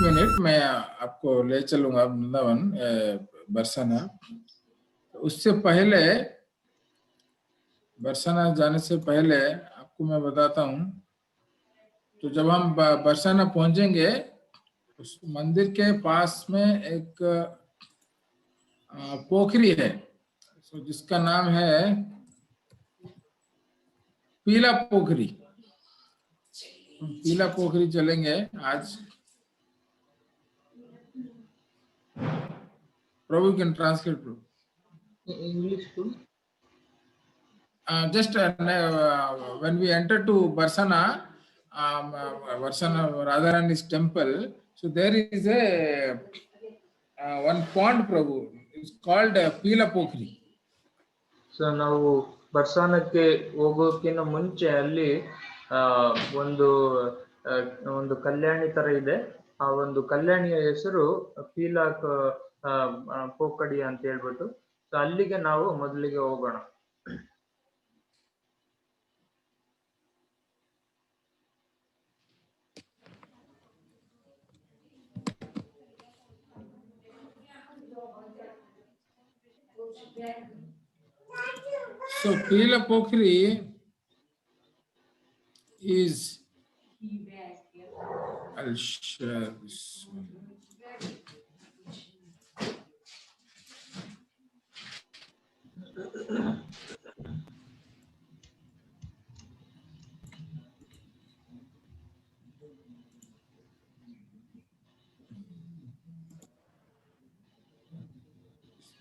Minute मैं आपको ले चलूंगा वृंदावन बरसाना। उससे पहले बरसाना जाने से पहले आपको मैं बताता हूँ। तो जब हम बरसाना पहुंचेंगे उस मंदिर के पास में एक पोखरी है जिसका नाम है पीला पोखरी। पीला पोखरी चलेंगे आज। Prabhu can translate English too. Just when we enter to Barsana, Barsana Radharani's temple, so there is a one pond, Prabhu. It's called Pila Pokhri. So ನಾವು ಬರ್ಸಾನಕ್ಕೆ ಹೋಗೋಕ್ಕಿಂತ ಮುಂಚೆ ಅಲ್ಲಿ ಒಂದು ಒಂದು ಕಲ್ಯಾಣಿ ತರ ಇದೆ. ಆ ಒಂದು ಕಲ್ಯಾಣಿಯ ಹೆಸರು ಪೀಲಾಕ್ ಪೋಕಡಿ ಅಂತ ಹೇಳ್ಬಿಟ್ಟು. ಸೊ ಅಲ್ಲಿಗೆ ನಾವು ಮೊದಲಿಗೆ ಹೋಗೋಣ. So Pila Pokhri is, I'll share this one.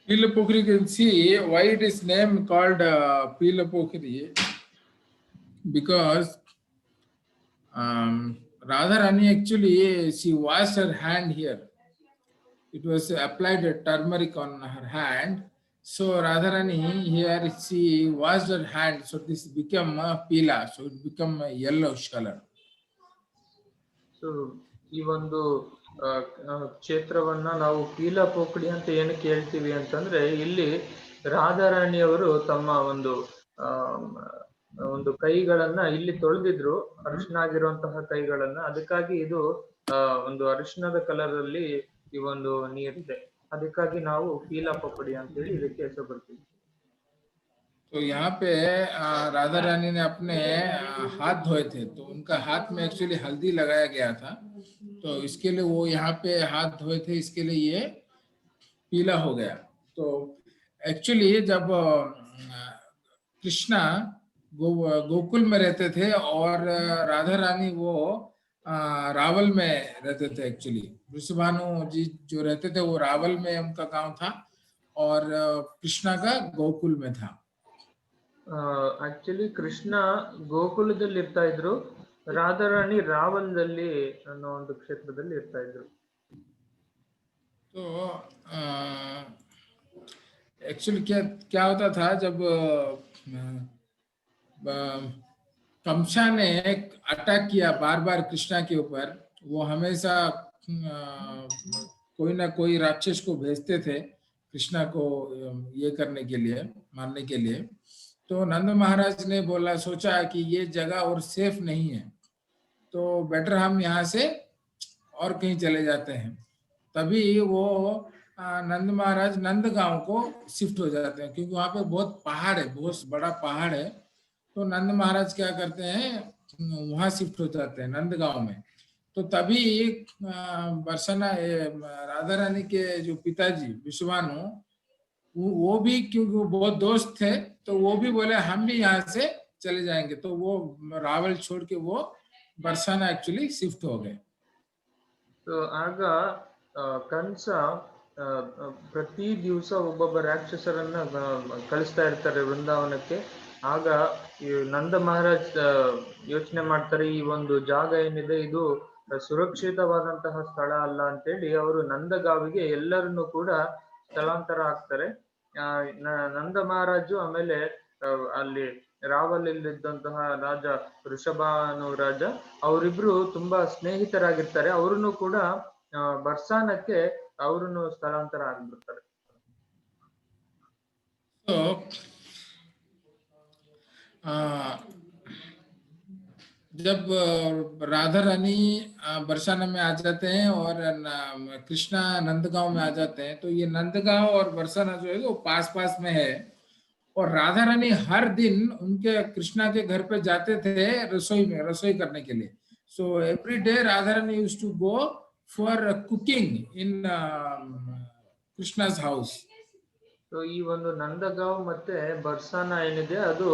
Pila Pokhri, you can see why it is named called Pila Pokhri, because Radharani actually, she washed her hand here. It was applied a turmeric on her hand. So Radharani here, she washed her hand. So this become a pila. So it become a yellowish color. So ಈ ಒಂದು ಕ್ಷೇತ್ರವನ್ನ ನಾವು ಪೀಲಾ ಪೋಕಡಿ ಅಂತ ಏನಕ್ಕೆ ಹೇಳ್ತೀವಿ ಅಂತಂದ್ರೆ, ಇಲ್ಲಿ ರಾಧಾರಾಣಿಯವರು ತಮ್ಮ ಒಂದು ಕೈಗಳನ್ನ ಇಲ್ಲಿ ತೊಳೆದಿದ್ರು, ಅರಿಶಿನ ಆಗಿರುವಂತಹ ಕೈಗಳನ್ನ. ಅದಕ್ಕಾಗಿ ಇದು ಒಂದು ಅರಿಶಿನದ ಕಲರ್ ಅಲ್ಲಿ ಈ ಒಂದು ನೀರಿದೆ. ಅದಕ್ಕಾಗಿ ನಾವು ಪೀಲಾ ಪೋಕಡಿ ಅಂತ ಹೇಳಿ ಇದಕ್ಕೆ ಹೆಸರು ಬರ್ತೀವಿ. तो यहाँ पे राधा रानी ने अपने हाथ धोए थे, तो उनका हाथ में एक्चुअली हल्दी लगाया गया था, तो इसके लिए वो यहाँ पे हाथ धोए थे, इसके लिए ये पीला हो गया। तो एक्चुअली जब कृष्णा गोकुल में रहते थे और राधा रानी वो रावल में रहते थे। एक्चुअली वृषभानु जी जो रहते थे वो रावल में उनका गांव था और कृष्णा का गोकुल में था। ಆಕ್ಚುಲಿ ಕೃಷ್ಣ ಗೋಕುಲದಲ್ಲಿ ಇರ್ತಾ ಇದ್ರು, ರಾಧಾರಾಣಿ ರಾವಲ್ದಲ್ಲಿ ಅನ್ನೋ ಒಂದು ಕ್ಷೇತ್ರದಲ್ಲಿ ಇರ್ತಾ ಇದ್ರು. तो एक्चुअली क्या होता था, जब कंसा ने अटैक किया बार बार कृष्णा के ऊपर, वो हमेशा कोई ना कोई राक्षस को भेजते थे कृष्णा को ये करने के लिए, मारने के लिए। तो नंद महाराज ने सोचा कि ये जगह और सेफ नहीं है, तो बेटर हम यहाँ से और कहीं चले जाते हैं। तभी वो नंद महाराज नंदगांव को शिफ्ट हो जाते हैं, क्योंकि वहां पे बहुत पहाड़ है, बहुत बड़ा पहाड़ है। तो नंद महाराज क्या करते हैं, वहां शिफ्ट हो जाते हैं नंदगांव में। तो तभी बरसाना राधा रानी के जो पिताजी विश्वानु, वो भी क्योंकि वो बहुत दोस्त थे, तो वो भी बोले हम भी यहाँ से चले जाएंगे। तो वो रावल छोड़ के वो बरसाना एक्चुअली शिफ्ट हो गए। ಸೊ ಆಗ ಕಂಸ ಪ್ರತಿ ದಿವಸ ಒಬ್ಬೊಬ್ಬ ರಾಕ್ಷಸರನ್ನ ಕಳಿಸ್ತಾ ಇರ್ತಾರೆ ವೃಂದಾವನಕ್ಕೆ. ಆಗ ಈ ನಂದ ಮಹಾರಾಜ್ ಯೋಚನೆ ಮಾಡ್ತಾರೆ, ಈ ಒಂದು ಜಾಗ ಏನಿದೆ ಇದು ಸುರಕ್ಷಿತವಾದಂತಹ ಸ್ಥಳ ಅಲ್ಲ ಅಂತೇಳಿ ಅವರು ನಂದಗಾವಿಗೆ ಎಲ್ಲರನ್ನು ಕೂಡ ಸ್ಥಳಾಂತರ ಆಗ್ತಾರೆ. ನಂದ ಮಹಾರಾಜು ಆಮೇಲೆ ಅಲ್ಲಿ ರಾವಲಲ್ಲಿದ್ದಂತಹ ರಾಜ ವೃಷಭಾನು ರಾಜ, ಅವರಿಬ್ರು ತುಂಬಾ ಸ್ನೇಹಿತರಾಗಿರ್ತಾರೆ. ಅವರನ್ನು ಕೂಡ ಬರ್ಸಾನಕ್ಕೆ ಅವರನ್ನು ಸ್ಥಳಾಂತರ ಆಗ್ಬಿಡ್ತಾರೆ. जब राधा रानी बरसाना में आ जाते हैं और कृष्णा नंदगांव में आ जाते हैं, तो ये नंदगांव और बरसाना जो है वो पास पास में है। और राधा रानी हर दिन उनके कृष्णा के घर पे जाते थे रसोई करने के लिए। So every day Radha Rani used to go for cooking in Krishna's house. So ಈ ಒಂದು ನಂದಗಾಂವ್ ಮತ್ತೆ ಬರ್ಸಾನ ಏನಿದೆ ಅದು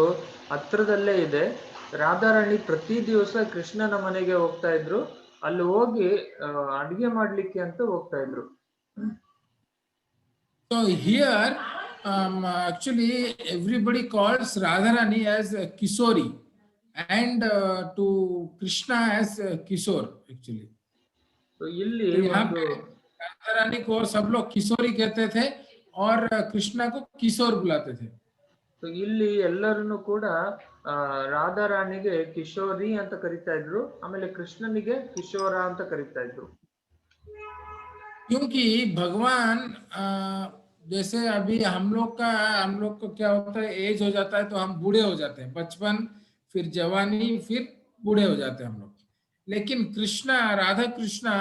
ಹತ್ರದಲ್ಲೇ ಇದೆ. ರಾಧಾರಾಣಿ ಪ್ರತಿ ದಿವಸ ಕೃಷ್ಣನ ಮನೆಗೆ ಹೋಗ್ತಾ ಇದ್ರು. ಅಲ್ಲಿ ಹೋಗಿ ಅಡಿಗೆ ಮಾಡ್ಲಿಕ್ಕೆ ಅಂತ ಹೋಗ್ತಾ ಇದ್ರು. So here actually everybody calls Radharani as Kisori and to Krishna as Kishore actually. So ಇಲ್ಲಿ तो यहाँ ಒಂದು पे राधा रानी को सब लोग किशोरी कहते थे और कृष्णा को किशोर बुलाते थे। ಸೊ ಇಲ್ಲಿ ಎಲ್ಲರನ್ನು ಕೂಡ ರಾಧಾರಾಣಿಗೆ ಕಿಶೋರಿ ಅಂತ ಕರಿತಾ ಇದ್ರು, ಆಮೇಲೆ ಕೃಷ್ಣನಿಗೆ ಕಿಶೋರ ಅಂತ ಕರಿತಾ ಇದ್ರು. क्योंकि भगवान जैसे अभी हम लोग को क्या होता है, एज हो जाता है तो हम बूढ़े हो जाते हैं, बचपन फिर जवानी फिर बूढ़े हो जाते हैं हम लोग। लेकिन कृष्णा राधा कृष्णा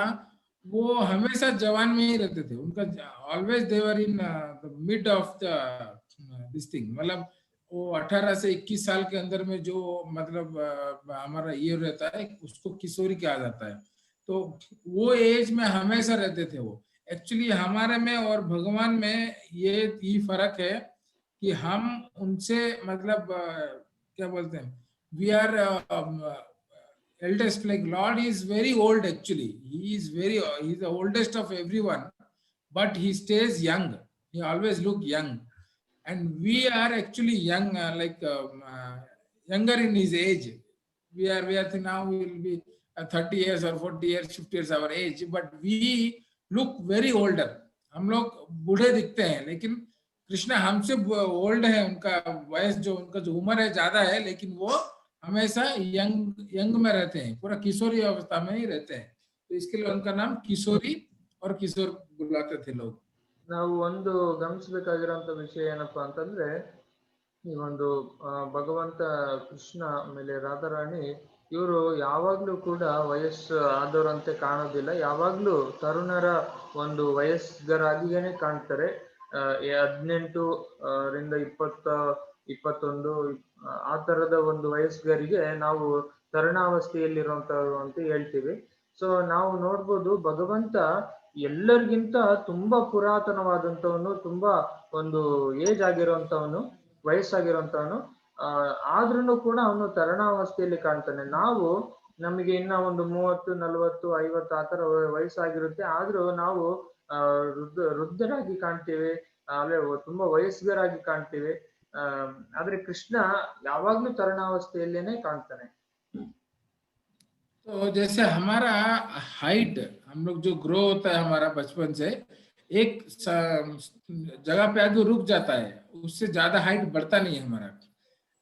वो हमेशा जवान में ही रहते थे। उनका always they were in mid of the this thing, मतलब वो 18 से 21 साल के अंदर में जो मतलब हमारा ये रहता है उसको किशोरी कहा जाता है। तो वो एज में हमेशा रहते थे वो। एक्चुअली हमारे में और भगवान में ये फर्क है कि हम उनसे मतलब क्या बोलते हैं, we are eldest, like Lord is very old actually. He's the oldest of everyone, but he stays young. He always look young. And we are actually young, younger in his age. We are now we will be 30 years or 40 years, 50 years our age, but we look very older. हम लोग बूढ़े दिखते हैं, लेकिन कृष्णा हमसे old है। उनका वयस जो उनका जो उम्र है ज्यादा है, लेकिन वो हमेशा यंग में रहते हैं, पूरा किशोरी अवस्था में ही रहते हैं। तो इसके लिए उनका नाम किशोरी और किशोर बुलाते थे लोग। ನಾವು ಒಂದು ಗಮನಿಸಬೇಕಾಗಿರೋಂಥ ವಿಷಯ ಏನಪ್ಪಾ ಅಂತಂದ್ರೆ, ಈ ಒಂದು ಭಗವಂತ ಕೃಷ್ಣ ಆಮೇಲೆ ರಾಧಾರಾಣಿ ಇವರು ಯಾವಾಗ್ಲೂ ಕೂಡ ವಯಸ್ಸು ಆದವರಂತೆ ಕಾಣೋದಿಲ್ಲ, ಯಾವಾಗ್ಲೂ ತರುಣರ ಒಂದು ವಯಸ್ಕರಾಗಿಯೇ ಕಾಣ್ತಾರೆ. 18 ರಿಂದ 21 ಆ ತರದ ಒಂದು ವಯಸ್ಕರಿಗೆ ನಾವು ತರುಣಾವಸ್ಥೆಯಲ್ಲಿರುವಂತವ್ರು ಅಂತ ಹೇಳ್ತೀವಿ. ಸೊ ನಾವು ನೋಡ್ಬೋದು ಭಗವಂತ ಎಲ್ಲರಿಗಿಂತ ತುಂಬಾ ಪುರಾತನವಾದಂತವನು, ತುಂಬಾ ಒಂದು ಏಜ್ ಆಗಿರುವಂತವನು, ವಯಸ್ಸಾಗಿರುವಂತವನು. ಆದ್ರೂ ಕೂಡ ಅವನು ತರುಣಾವಸ್ಥೆಯಲ್ಲಿ ಕಾಣ್ತಾನೆ. ನಮಗೆ ಇನ್ನ ಒಂದು 30, 40, 50 ಆತರ ವಯಸ್ಸಾಗಿರುತ್ತೆ, ಆದ್ರೂ ನಾವು ವೃದ್ಧರಾಗಿ ಕಾಣ್ತೀವಿ, ಆಮೇಲೆ ತುಂಬಾ ವಯಸ್ಕರಾಗಿ ಕಾಣ್ತೀವಿ. ಆದ್ರೆ ಕೃಷ್ಣ ಯಾವಾಗ್ಲೂ ತರುಣಾವಸ್ಥೆಯಲ್ಲೇನೆ ಕಾಣ್ತಾನೆ. तो जैसे हमारा हाइट, हम लोग जो ग्रो होता है हमारा बचपन से, एक जगह पे आगे रुक जाता है, उससे ज्यादा हाइट बढ़ता नहीं है हमारा,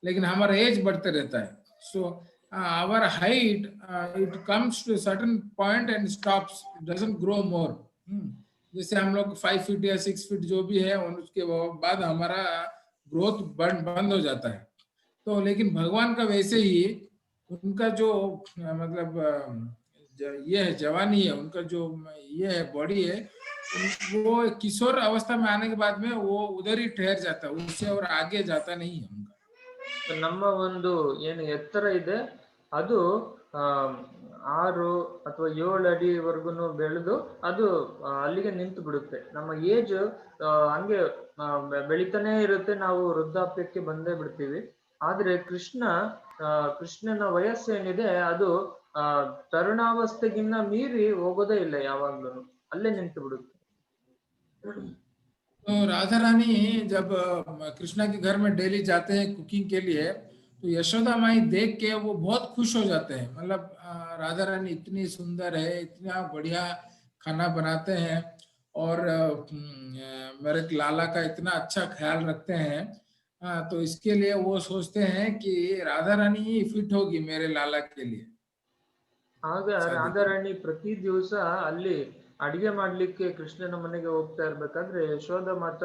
लेकिन हमारा एज बढ़ते रहता है। So our height it comes to certain point and stops, doesn't grow more. जैसे हम लोग 5 फीट या 6 फीट जो भी है, उसके बाद हमारा ग्रोथ बंद हो जाता है। तो लेकिन भगवान का वैसे ही उनका जो मतलब ये है जवानी है, उनका जो ये है बॉडी है, वो किशोर अवस्था में आने के बाद में वो उधर ही ठहर जाता है, उससे और आगे जाता नहीं है उनका। ನಮ್ಮ ಒಂದು ಏನು ಎತ್ತರ ಇದೆ ಅದು 6 ಅಥವಾ 7 ಅಡಿವರೆಗೂ ಬೆಳೆದು ಅದು ಅಲ್ಲಿಗೆ ನಿಂತು ಬಿಡುತ್ತೆ. ನಮ್ಮ ಏಜ್ ಹಂಗೆ ಬೆಳಿತಾನೆ ಇರುತ್ತೆ, ನಾವು ವೃದ್ಧಾಪ್ಯಕ್ಕೆ ಬಂದೇ ಬಿಡ್ತೀವಿ. ಆದ್ರೆ ಕೃಷ್ಣನ ವಯಸ್ಸೇನಿದೆ ಅದು ತರುಣಾವಸ್ಥೆಗಿನ್ನ ಮೀರಿ ಹೋಗೋದೇ ಇಲ್ಲ, ಯಾವಾಗ್ಲೂ ಅಲ್ಲೇ ನಿಂತು ಬಿಡುತ್ತೆ. तो राधा रानी जब कृष्णा के घर में डेली जाते हैं कुकिंग के लिए, तो यशोदा माई देख के वो बहुत खुश हो जाते हैं। मतलब राधा रानी इतनी सुंदर है, इतना बढ़िया खाना बनाते हैं, और मेरे लाला का इतना अच्छा ख्याल रखते हैं। तो इसके लिए वो सोचते हैं कि राधा रानी ही फिट होगी मेरे लाला के लिए। ಆಗ ರಾಧಾರಾಣಿ ಪ್ರತಿ ದಿವಸ ಅಲ್ಲಿ ಅಡಿಗೆ ಮಾಡ್ಲಿಕ್ಕೆ ಕೃಷ್ಣನ ಮನೆಗೆ ಹೋಗ್ತಾ ಇರ್ಬೇಕಾದ್ರೆ ಯಶೋಧ ಮಾತ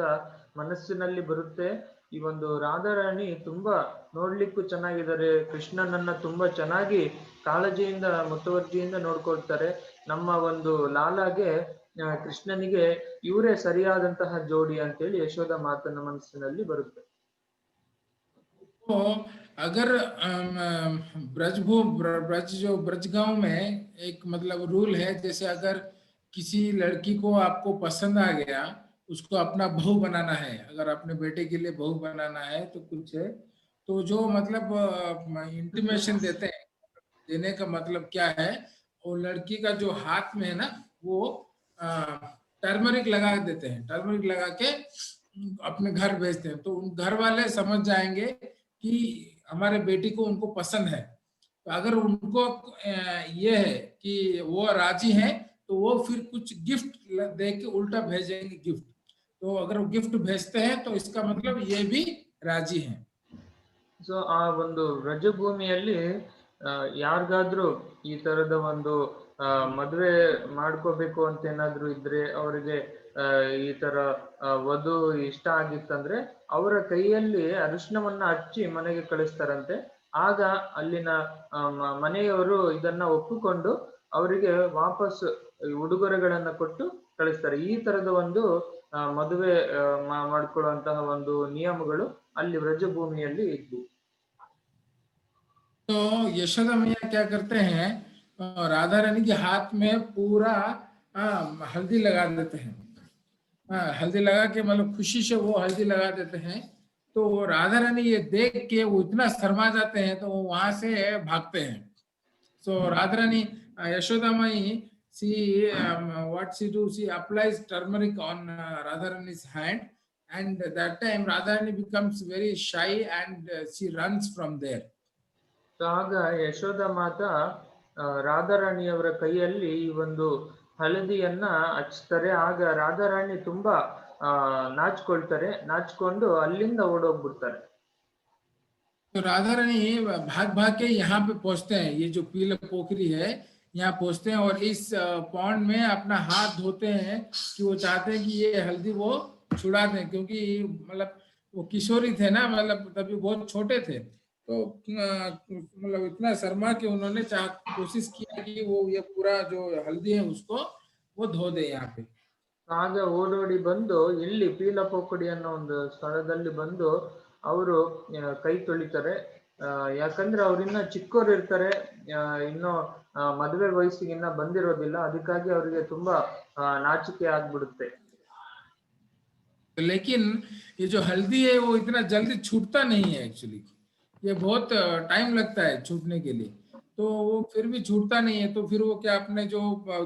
ಮನಸ್ಸಿನಲ್ಲಿ ಬರುತ್ತೆ, ಈ ಒಂದು ರಾಧಾರಾಣಿ ತುಂಬಾ ನೋಡ್ಲಿಕ್ಕೂ ಚೆನ್ನಾಗಿದ್ದಾರೆ, ಕೃಷ್ಣನನ್ನ ತುಂಬಾ ಚೆನ್ನಾಗಿ ಕಾಳಜಿಯಿಂದ ಮುತುವರ್ಜಿಯಿಂದ ನೋಡ್ಕೊಳ್ತಾರೆ. ನಮ್ಮ ಒಂದು ಲಾಲಾಗೆ ಕೃಷ್ಣನಿಗೆ ಇವರೇ ಸರಿಯಾದಂತಹ ಜೋಡಿ ಅಂತೇಳಿ ಯಶೋಧ ಮಾತನ ಮನಸ್ಸಿನಲ್ಲಿ ಬರುತ್ತೆ. तो अगर ब्रज जो ब्रज गांव में एक मतलब रूल है, जैसे अगर किसी लड़की को आपको पसंद आ गया, उसको अपना बहू बनाना है, अगर अपने बेटे के लिए बहू बनाना है तो कुछ है, तो जो मतलब इंटीमेशन देते हैं, देने का मतलब क्या है, वो लड़की का जो हाथ में है ना, वो टर्मरिक लगा देते हैं, टर्मरिक लगा के अपने घर भेजते हैं, तो उन घर वाले समझ जाएंगे कि हमारे बेटी को उनको पसंद है। तो अगर उनको ये है कि वो राजी हैं, तो वो फिर कुछ गिफ्ट दे के उल्टा भेजेंगे गिफ्ट। तो अगर वो गिफ्ट भेजते हैं तो इसका मतलब ये भी राजी हैं। ಸೊ ಆ ಒಂದು ರಜಭೂಮಿಯಲ್ಲಿ ಯಾರಿಗಾದ್ರೂ ಈ ತರದ ಒಂದು ಮದುವೆ ಮಾಡ್ಕೋಬೇಕು ಅಂತ ಏನಾದ್ರು ಇದ್ರೆ, ಅವರಿಗೆ ಈ ತರ ವಧು ಇಷ್ಟ ಆಗಿತ್ತಂದ್ರೆ ಅವರ ಕೈಯಲ್ಲಿ ಅರಿಶಿನವನ್ನ ಹಚ್ಚಿ ಮನೆಗೆ ಕಳಿಸ್ತಾರಂತೆ. ಆಗ ಅಲ್ಲಿನ ಮನೆಯವರು ಇದನ್ನ ಒಪ್ಪಿಕೊಂಡು ಅವರಿಗೆ ವಾಪಸ್ ಉಡುಗೊರೆಗಳನ್ನ ಕೊಟ್ಟು ಕಳಿಸ್ತಾರೆ. ಈ ತರದ ಒಂದು ಮದುವೆ ಮಾಡ್ಕೊಳ್ಳುವಂತಹ ಒಂದು ನಿಯಮಗಳು ಅಲ್ಲಿ ವ್ರಜಭೂಮಿಯಲ್ಲಿ ಇದ್ವು. तो यशोदा मैया क्या करते हैं, राधा रानी के हाथ में पूरा हल्दी लगा देते हैं। हल्दी लगा के मतलब खुशी से वो हल्दी लगा देते हैं। तो राधा रानी ये देख के वो इतना शर्मा जाते हैं, तो वो वहां से भागते हैं। सो राधा रानी, यशोदा माई, she what she do, she applies turmeric on Radha Rani's hand, and that time Radha Rani becomes very shy and she runs from there. ಆಗ ಯಶೋಧ ಮಾತಾ ರಾಧಾರಾಣಿಯವರ ಕೈಯಲ್ಲಿ ಈ ಒಂದು ಹಳದಿಯನ್ನ ಹಚ್ತಾರೆ. ಆಗ ರಾಧಾರಾಣಿ ತುಂಬಾ ನಾಚ್ಕೊಳ್ತಾರೆ, ನಾಚ್ಕೊಂಡು ಅಲ್ಲಿಂದ ಓಡೋಗ್ಬಿಡ್ತಾರೆ. तो राधा रानी भाग भाग के यहाँ पे पहुंचते हैं, ये जो पीला पोखरी है यहाँ पहुंचते हैं, और इस पॉन्ड में अपना हाथ धोते हैं कि वो चाहते हैं कि ये हल्दी वो छुड़ा दें, क्योंकि मतलब वो किशोरी थे ना, मतलब तभी बहुत छोटे थे। तो मतलब इतना शर्मा के उन्होंने कोशिश किया कि वो ये पूरा जो हल्दी है उसको वो धो दे यहाँ पे। ಆಗ ಓಡೋಡಿ ಬಂದು ಇಲ್ಲಿ ಪೀಲಪೋಕಡಿ ಅನ್ನೋ ಒಂದು ಸ್ಥಳದಲ್ಲಿ ಬಂದು ಅವರು ಕೈ ತೊಳಿತಾರೆ. ಯಾಕಂದ್ರೆ ಅವ್ರಿನ್ನ ಚಿಕ್ಕವ್ರು ಇರ್ತಾರೆ, ಇನ್ನು ಮದುವೆ ವಯಸ್ಸಿಗೆ ಇನ್ನ ಬಂದಿರೋದಿಲ್ಲ, ಅದಕ್ಕಾಗಿ ಅವರಿಗೆ ತುಂಬಾ ನಾಚಿಕೆ ಆಗ್ಬಿಡುತ್ತೆ. लेकिन ये जो हल्दी है वो इतना जल्दी छूटता नहीं है, एक्चुअली ये बहुत टाइम लगता है छूटने के लिए। तो वो फिर भी छूटता नहीं है, तो फिर वो क्या अपने जो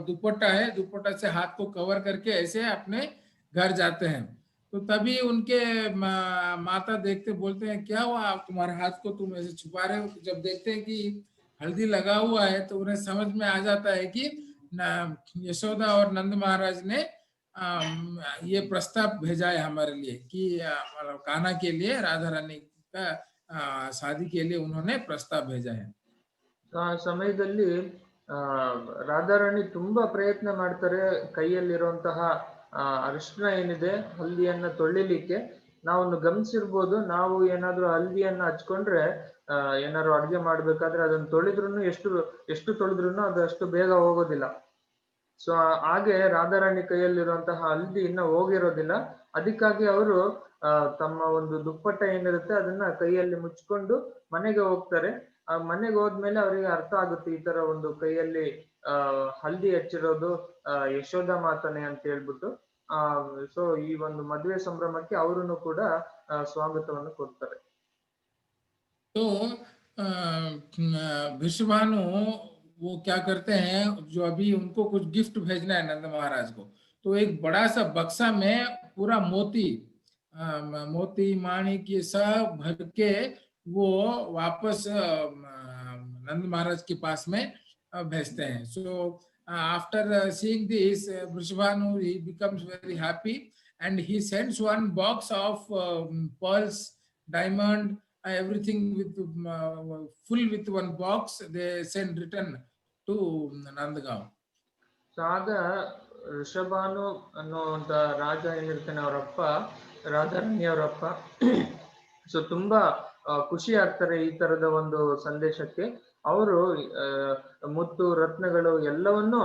दुपट्टा है, दुपट्टा से हाथ को कवर करके ऐसे अपने घर जाते हैं। तो तभी उनके माता देखते बोलते हैं, क्या हुआ तुम्हारे हाथ को तुम ऐसे छुपा रहे हो? जब देखते हैं कि हल्दी लगा हुआ है तो उन्हें समझ में आ जाता है कि यशोदा और नंद महाराज ने ये प्रस्ताव भेजा है हमारे लिए कि कान्हा के लिए, राधा रानी का शादी के लिए उन्होंने प्रस्ताव भेजा है। ಆ ಸಮಯದಲ್ಲಿ ರಾಧಾರಾಣಿ ತುಂಬಾ ಪ್ರಯತ್ನ ಮಾಡ್ತಾರೆ, ಕೈಯಲ್ಲಿರುವಂತಹ ಅರಿಶಿನ ಏನಿದೆ ಹಲ್ದಿಯನ್ನ ತೊಳಿಲಿಕ್ಕೆ. ನಾವು ಗಮನಿಸಿರ್ಬೋದು, ನಾವು ಏನಾದ್ರೂ ಹಲ್ದಿಯನ್ನ ಹಚ್ಕೊಂಡ್ರೆ ಏನಾದ್ರು ಅಡ್ಗೆ ಮಾಡ್ಬೇಕಾದ್ರೆ ಅದನ್ನ ತೊಳೆದ್ರುನು ಎಷ್ಟು ತೊಳೆದ್ರುನು ಅದು ಅಷ್ಟು ಬೇಗ ಹೋಗೋದಿಲ್ಲ. ಸೊ ಹಾಗೆ ರಾಧಾರಾಣಿ ಕೈಯಲ್ಲಿರುವಂತಹ ಹಲ್ದಿ ಇನ್ನ ಹೋಗಿರೋದಿಲ್ಲ. ಅದಕ್ಕಾಗಿ ಅವರು ತಮ್ಮ ಒಂದು ದುಪ್ಪಟ್ಟ ಏನಿರುತ್ತೆ ಅದನ್ನ ಕೈಯಲ್ಲಿ ಮುಚ್ಕೊಂಡು ಮನೆಗೆ ಹೋಗ್ತಾರೆ. ಆ ಮನೆಗೆ ಹೋದ್ಮೇಲೆ ಅವರಿಗೆ ಅರ್ಥ ಆಗುತ್ತೆ, ಈ ತರ ಒಂದು ಕೈಯಲ್ಲಿ ಹಲ್ದಿ ಹಚ್ಚಿರೋದು ಯಶೋಧ ಮಾತನೆ ಅಂತ ಹೇಳ್ಬಿಟ್ಟು. ಸೊ ಈ ಒಂದು ಮದುವೆ ಸಂಭ್ರಮಕ್ಕೆ ಅವರನ್ನು ಕೂಡ ಸ್ವಾಗತವನ್ನು ಕೊಡ್ತಾರೆ. तो विश्वभानु वो क्या करते हैं, जो अभी उनको कुछ गिफ्ट भेजना है नंद महाराज को, तो एक बड़ा सा बक्सा में पूरा मोती माणिक ये सब भर के वो वापस नंद महाराज के पास में भेजते हैं। So after seeing this, Vrishabhanu he becomes very happy and he sends one box of pearls, diamond, everything with full with one box they send return to Nandgaon. So ಆಗ ಋಷಭಾನು ಅನ್ನುವಂತ ರಾಜ ಏನಿರ್ತಾನೆ, ಅವರಪ್ಪ ರಾಧಾರಾಣಿ ಅವರಪ್ಪ ಸೊ ತುಂಬಾ ಖುಷಿ ಆಗ್ತಾರೆ ಈ ತರದ ಒಂದು ಸಂದೇಶಕ್ಕೆ. ಅವರು ಮುತ್ತು ರತ್ನಗಳು ಎಲ್ಲವನ್ನು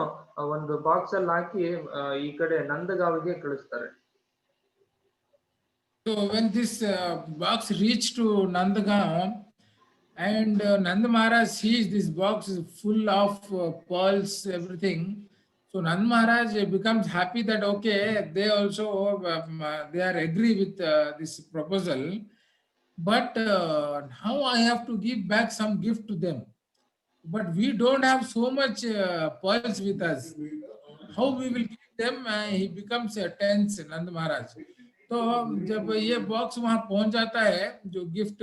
ಒಂದು ಬಾಕ್ಸ್ ಅಲ್ಲಿ ಹಾಕಿ ಈ ಕಡೆ ನಂದಗಾಂವ್ಗೆ ಕಳಿಸ್ತಾರೆ. So when this box reached to Nandagaon, and Nand Maharaj sees this box is full of pearls, everything. So Nand Maharaj becomes happy that okay, they also they are agree with this proposal, but now I have to give back some gift to them. But we don't have so much pearls with us. How we will give them? He becomes tense, Nand Maharaj. तो जब ये box वहां पहुंच जाता है, जो gift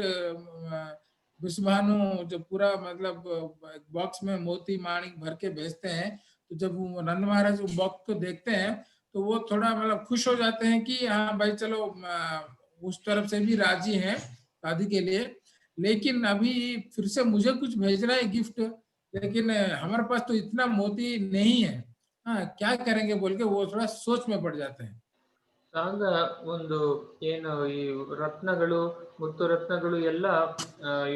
Vishwabhanu जो पूरा मतलब बॉक्स में मोती माणिक भर के भेजते हैं, तो जब वो नंद महाराज वो बॉक्स को देखते हैं तो वो थोड़ा मतलब खुश हो जाते हैं कि हाँ भाई चलो उस तरफ से भी राजी हैं शादी के लिए, लेकिन अभी फिर से मुझे कुछ भेजना है गिफ्ट, लेकिन हमारे पास तो इतना मोती नहीं है, हाँ क्या करेंगे बोल के वो थोड़ा सोच में पड़ जाते हैं. ಆಗ ಒಂದು ಏನು ಈ ರತ್ನಗಳು ಮುತ್ತು ರತ್ನಗಳು ಎಲ್ಲ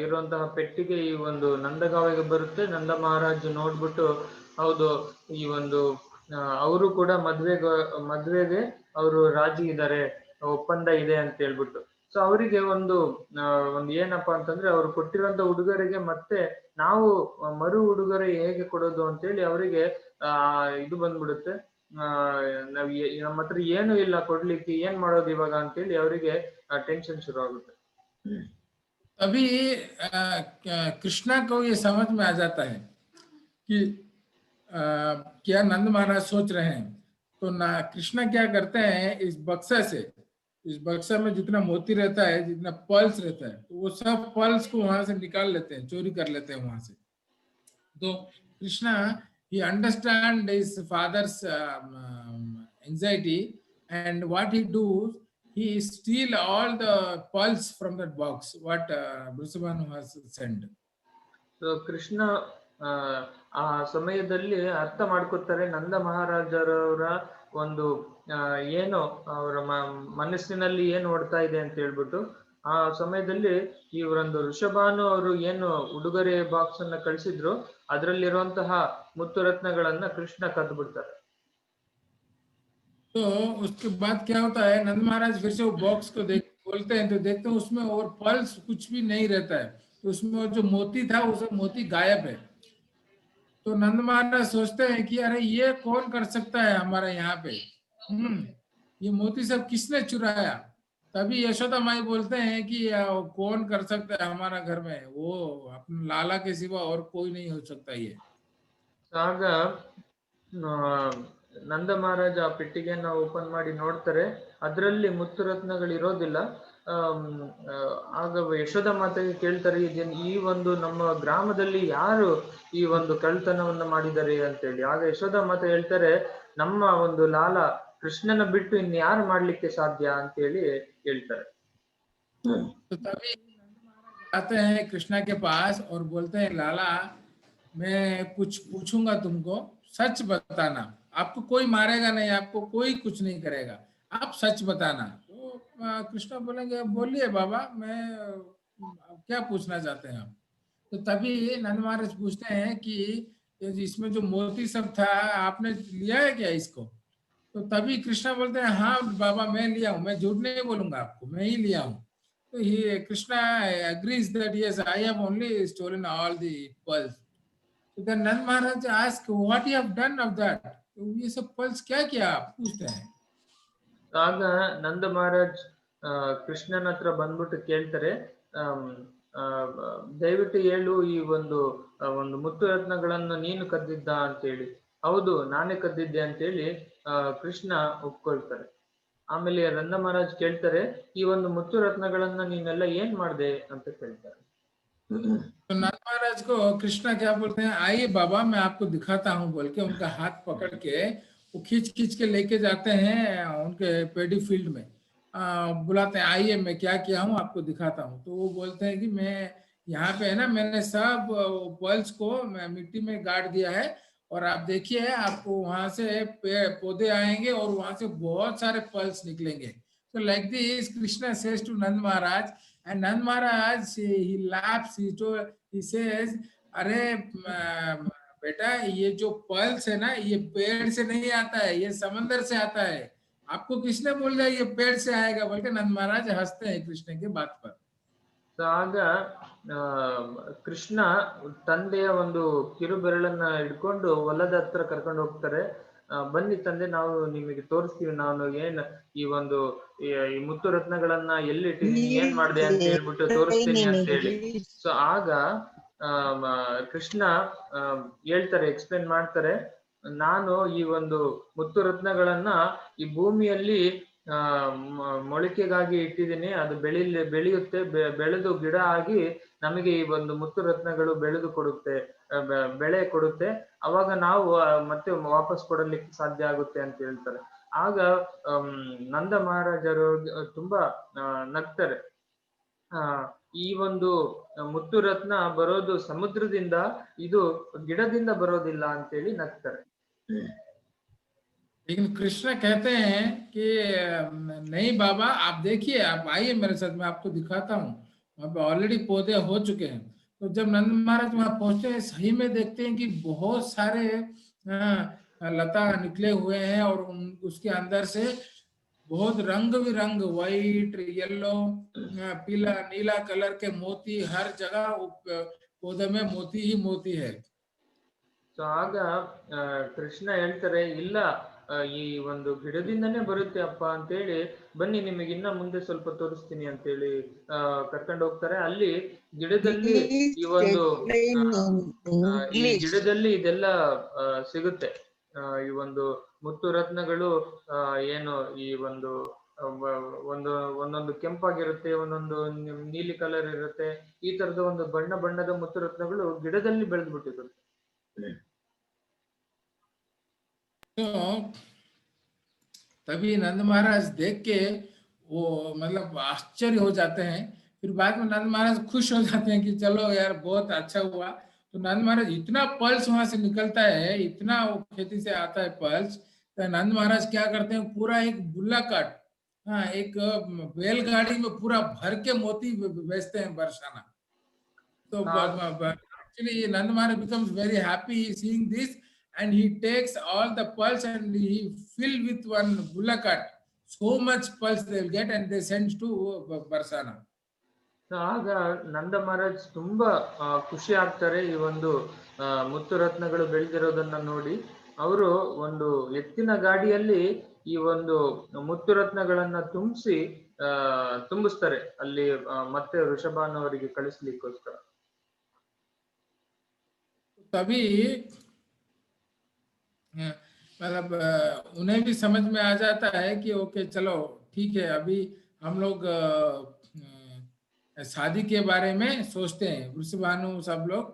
ಇರುವಂತಹ ಪೆಟ್ಟಿಗೆ ಈ ಒಂದು ನಂದಗಾಂವ್ಗೆ ಬರುತ್ತೆ. ನಂದ ಮಹಾರಾಜ್ ನೋಡ್ಬಿಟ್ಟು ಹೌದು ಈ ಒಂದು ಅವರು ಕೂಡ ಮದ್ವೆಗೆ ಅವರು ರಾಜಿ ಇದ್ದಾರೆ, ಒಪ್ಪಂದ ಇದೆ ಅಂತ ಹೇಳ್ಬಿಟ್ಟು. ಸೊ ಅವರಿಗೆ ಒಂದು ಏನಪ್ಪಾ ಅಂತಂದ್ರೆ ಅವ್ರು ಕೊಟ್ಟಿರುವಂತ ಉಡುಗೊರೆಗೆ ಮತ್ತೆ ನಾವು ಮರು ಉಡುಗೊರೆ ಹೇಗೆ ಕೊಡೋದು ಅಂತೇಳಿ ಅವರಿಗೆ ಇದು ಬಂದ್ಬಿಡುತ್ತೆ. ನಾವ್ ನಮ್ಮ ಹತ್ರ ಏನು ಇಲ್ಲ ಕೊಡ್ಲಿಕ್ಕೆ, ಏನ್ ಮಾಡೋದು ಇವಾಗ ಅಂತೇಳಿ ಅವರಿಗೆ ಟೆನ್ಷನ್ ಶುರು ಆಗುತ್ತೆ. अभी कृष्णा को ये समझ में आ जाता है कि क्या नंद महाराज सोच रहे हैं. तो ना कृष्णा क्या करते हैं, इस बक्सा में जितना मोती रहता है, जितना पर्ल्स रहता है, तो वो सब पर्ल्स को वहां से निकाल लेते हैं, चोरी कर लेते हैं वहां से. तो Krishna he understand his father's anxiety, and what he do, he steal all the pearls from that box what Vrishabhanu has sent. So Krishna ಆ ಸಮಯದಲ್ಲಿ ಅರ್ಥ ಮಾಡ್ಕೊತಾರೆ ನಂದ ಮಹಾರಾಜರವರ ಒಂದು ಏನು ಅವರ ಮನಸ್ಸಿನಲ್ಲಿ ಏನು ಓಡ್ತಾ ಇದೆ ಅಂತ ಹೇಳ್ಬಿಟ್ಟು. ಆ ಸಮಯದಲ್ಲಿ ಇವರೊಂದು ಋಷಭಾನು ಅವರು ಏನು ಉಡುಗೊರೆ ಬಾಕ್ಸ್ ಅನ್ನ ಕಳಿಸಿದ್ರು ಅದರಲ್ಲಿರುವಂತಹ ಮುತ್ತು ರತ್ನಗಳನ್ನ ಕೃಷ್ಣ ಕದ್ದು ಬಿಡ್ತಾರೆ. तो उसके बाद क्या होता है, नंद महाराज फिर से वो बॉक्स को खोलते हैं तो देखते हैं उसमें और पल्स कुछ भी नहीं रहता है, तो उसमें जो मोती था वो सब मोती गायब है. तो नंद महाराज सोचते हैं कि अरे ये कौन कर सकता है हमारे यहाँ पे, ये मोती सब किसने चुराया. तभी यशोदा माई बोलते हैं कि कौन कर सकता है हमारा घर में, वो अपने लाला के सिवा और कोई नहीं हो सकता ये. ಆಗ ನಂದ ಮಹಾರಾಜ ಆ ಪೆಟ್ಟಿಗೆಯನ್ನ ಓಪನ್ ಮಾಡಿ ನೋಡ್ತಾರೆ, ಅದರಲ್ಲಿ ಮುತ್ತು ರತ್ನಗಳು ಇರೋದಿಲ್ಲ. ಆಗ ಯಶೋದ ಮಾತೆಗೆ ಕೇಳ್ತಾರೆ, ಈ ಒಂದು ನಮ್ಮ ಗ್ರಾಮದಲ್ಲಿ ಯಾರು ಈ ಒಂದು ಕಳ್ತನವನ್ನ ಮಾಡಿದ್ದಾರೆ ಅಂತೇಳಿ. ಆಗ ಯಶೋದ ಮಾತೆ ಹೇಳ್ತಾರೆ, ನಮ್ಮ ಒಂದು ಲಾಲ ಕೃಷ್ಣನ ಬಿಟ್ಟು ಇನ್ಯಾರು ಮಾಡ್ಲಿಕ್ಕೆ ಸಾಧ್ಯ ಅಂತೇಳಿ ಹೇಳ್ತಾರೆ. तो तभी आते हैं कृष्णा के पास और बोलते हैं लाला मैं कुछ पूछूंगा तुमको, सच बताना, आपको कोई मारेगा नहीं, आपको कोई कुछ नहीं करेगा, आप सच बताना. तो कृष्णा बोलेंगे बोलिए बाबा, मैं क्या पूछना चाहते हैं आप. तो तभी नंद महाराज पूछते हैं कि इसमें जो मोती सब था आपने लिया है क्या इसको. तो तभी कृष्णा बोलते हैं हाँ बाबा मैं लिया हूँ, मैं झूठ नहीं बोलूंगा आपको, मैं ही लिया हूँ. So Krishna agrees that yes, I have only stolen all the pearls. So then Nand Maharaj asks, what you have done of that? तो ये सब pearls क्या किया आप पूछते हैं. ಆಗ ನಂದ ಮಹಾರಾಜ್ ಕೃಷ್ಣನ ಹತ್ರ ಬಂದ್ಬಿಟ್ಟು ಕೇಳ್ತಾರೆ, ದಯವಿಟ್ಟು ಹೇಳು ಈ ಒಂದು ಮುತ್ತು ರತ್ನಗಳನ್ನು ನೀನು ಕದ್ದಿದ್ದ ಅಂತೇಳಿ. ಹೌದು ನಾನೇ ಕದ್ದಿದ್ದೆ ಅಂತೇಳಿ ಕೃಷ್ಣ ಒಪ್ಕೊಳ್ತಾರೆ. ಆಮೇಲೆ ನಂದ ಮಹಾರಾಜ್ ಕೇಳ್ತಾರೆ, ಈ ಒಂದು ಮುತ್ತು ರತ್ನಗಳನ್ನ ನೀನೆಲ್ಲ ಏನ್ ಮಾಡ್ದೆ ಅಂತ ಕೇಳ್ತಾರೆ. तो नंद महाराज को कृष्णा क्या बोलते हैं, आइए बाबा मैं आपको दिखाता हूँ बोल के उनका हाथ पकड़ के वो खींच के लेके जाते हैं उनके पेडी फील्ड में, बुलाते हैं आइए मैं क्या किया हूँ आपको दिखाता हूँ. तो वो बोलते हैं कि मैं यहाँ पे है ना मैंने सब पर्ल्स को मिट्टी में गाड़ दिया है और आप देखिए आपको वहां से पौधे आएंगे और वहां से बहुत सारे पर्ल्स निकलेंगे. So like this Krishna says to Nand Maharaj And Nand Maharaj, he laughs, he says, अरे बेटा ये जो पल्स है ना ये पेड़ से नहीं आता है, ये समंदर से आता है, आपको किसने बोल दिया ये पेड़ से आएगा, बोल के नंद महाराज हंसते हैं कृष्ण की बात पर. ಸೊ ಆಗ ಕೃಷ್ಣ ತಂದೆಯ ಒಂದು ಕಿರುಬೆರಳನ್ನ ಹಿಡ್ಕೊಂಡು ಹೊಲದ ಹತ್ರ ಕರ್ಕೊಂಡು ಹೋಗ್ತಾರೆ. ಬನ್ನಿ ತಂದೆ, ನಾವು ನಿಮಗೆ ತೋರಿಸ್ತೀವಿ, ನಾನು ಈ ಒಂದು ಈ ಮುತ್ತು ರತ್ನಗಳನ್ನ ಎಲ್ಲಿಟ್ಟಿದೀನಿ, ಏನ್ ಮಾಡಿದೆ ಅಂತ ಹೇಳ್ಬಿಟ್ಟು ತೋರಿಸ್ತೀನಿ ಅಂತ ಹೇಳಿ. ಸೊ ಆಗ ಕೃಷ್ಣ ಹೇಳ್ತಾರೆ, ಎಕ್ಸ್ಪ್ಲೇನ್ ಮಾಡ್ತಾರೆ, ನಾನು ಈ ಒಂದು ಮುತ್ತು ರತ್ನಗಳನ್ನ ಈ ಭೂಮಿಯಲ್ಲಿ ಮೊಳಕೆಗಾಗಿ ಇಟ್ಟಿದ್ದೀನಿ, ಅದು ಬೆಳೆಯುತ್ತೆ, ಬೆಳೆದು ಗಿಡ ಆಗಿ ನಮಗೆ ಈ ಒಂದು ಮುತ್ತು ರತ್ನಗಳು ಬೆಳೆ ಕೊಡುತ್ತೆ, ಅವಾಗ ನಾವು ಮತ್ತೆ ವಾಪಸ್ ಕೊಡಲಿಕ್ಕೆ ಸಾಧ್ಯ ಆಗುತ್ತೆ ಅಂತ ಹೇಳ್ತಾರೆ. ಆಗ ನಂದ ಮಹಾರಾಜರು ತುಂಬಾ ನಗ್ತಾರೆ. ಈ ಒಂದು ಮುತ್ತು ರತ್ನ ಬರೋದು ಸಮುದ್ರದಿಂದ, ಇದು ಗಿಡದಿಂದ ಬರೋದಿಲ್ಲ ಅಂತೇಳಿ ನಗ್ತಾರೆ. लेकिन कृष्ण कहते हैं कि नहीं बाबा, आप देखिए, आप आइए मेरे साथ, मैं आपको दिखाता हूँ, वहां पे ऑलरेडी पौधे हो चुके हैं. तो जब नंद महाराज वहां पहुंचते हैं, सही में देखते हैं कि बहुत सारे लता निकले हुए हैं और उसके अंदर से बहुत रंग बिरंग, व्हाइट, येलो, पीला, नीला कलर के मोती, हर जगह पौधे में मोती ही मोती है. ಸೊ ಆಗ ಕೃಷ್ಣ ಹೇಳ್ತಾರೆ, ಇಲ್ಲ ಈ ಒಂದು ಗಿಡದಿಂದನೇ ಬರುತ್ತೆ ಅಪ್ಪ ಅಂತೇಳಿ, ಬನ್ನಿ ನಿಮಗೆ ಇನ್ನ ಮುಂದೆ ಸ್ವಲ್ಪ ತೋರಿಸ್ತೀನಿ ಅಂತೇಳಿ ಕರ್ಕೊಂಡು ಹೋಗ್ತಾರೆ. ಅಲ್ಲಿ ಗಿಡದಲ್ಲಿ ಈ ಗಿಡದಲ್ಲಿ ಇದೆಲ್ಲ ಸಿಗುತ್ತೆ. ಈ ಒಂದು ಮುತ್ತು ರತ್ನಗಳು ಏನು ಈ ಒಂದೊಂದು ಕೆಂಪಾಗಿರುತ್ತೆ, ಒಂದೊಂದು ನೀಲಿ ಕಲರ್ ಇರುತ್ತೆ, ಈ ತರದ ಒಂದು ಬಣ್ಣದ ಮುತ್ತು ರತ್ನಗಳು ಗಿಡದಲ್ಲಿ ಬೆಳೆದು ಬಿಟ್ಟಿರುತ್ತೆ. तो तभी नंद महाराज देख के वो मतलब आश्चर्य हो जाते हैं. फिर बाद में नंद महाराज खुश हो जाते हैं कि चलो यार बहुत अच्छा हुआ. तो नंद महाराज इतना पल्स वहां से निकलता है, इतना वो खेती से आता है पल्स, तो नंद महाराज क्या करते हैं, पूरा एक बुल्ला काट, एक बैलगाड़ी में पूरा भर के मोती बेचते हैं बरसाना. तो actually Nand Maharaj becomes very happy seeing this, and he takes all the pulse and he fill with one bullakat. So much pulse they will get and they send to Barsana. ಆಗ ನಂದ ಮಹಾರಾಜ್ ತುಂಬಾ ಖುಷಿ ಆಗ್ತಾರೆ ಈ ಒಂದು ಮುತ್ತು ರತ್ನಗಳು ಬೆಳೆದಿರೋದನ್ನ ನೋಡಿ. ಅವರು ಒಂದು ಎತ್ತಿನ ಗಾಡಿಯಲ್ಲಿ ಈ ಒಂದು ಮುತ್ತು ರತ್ನಗಳನ್ನ ತುಂಬಿಸ್ತಾರೆ ಅಲ್ಲಿ ಮತ್ತೆ ವೃಷಭಾನವರಿಗೆ ಕಳಿಸ್ಲಿಕ್ಕೋಸ್ಕರ. तभी मतलब उन्हें भी समझ में आ जाता है कि ओके चलो ठीक है, अभी हम लोग शादी के बारे में सोचते हैं. वृषभानु सब लोग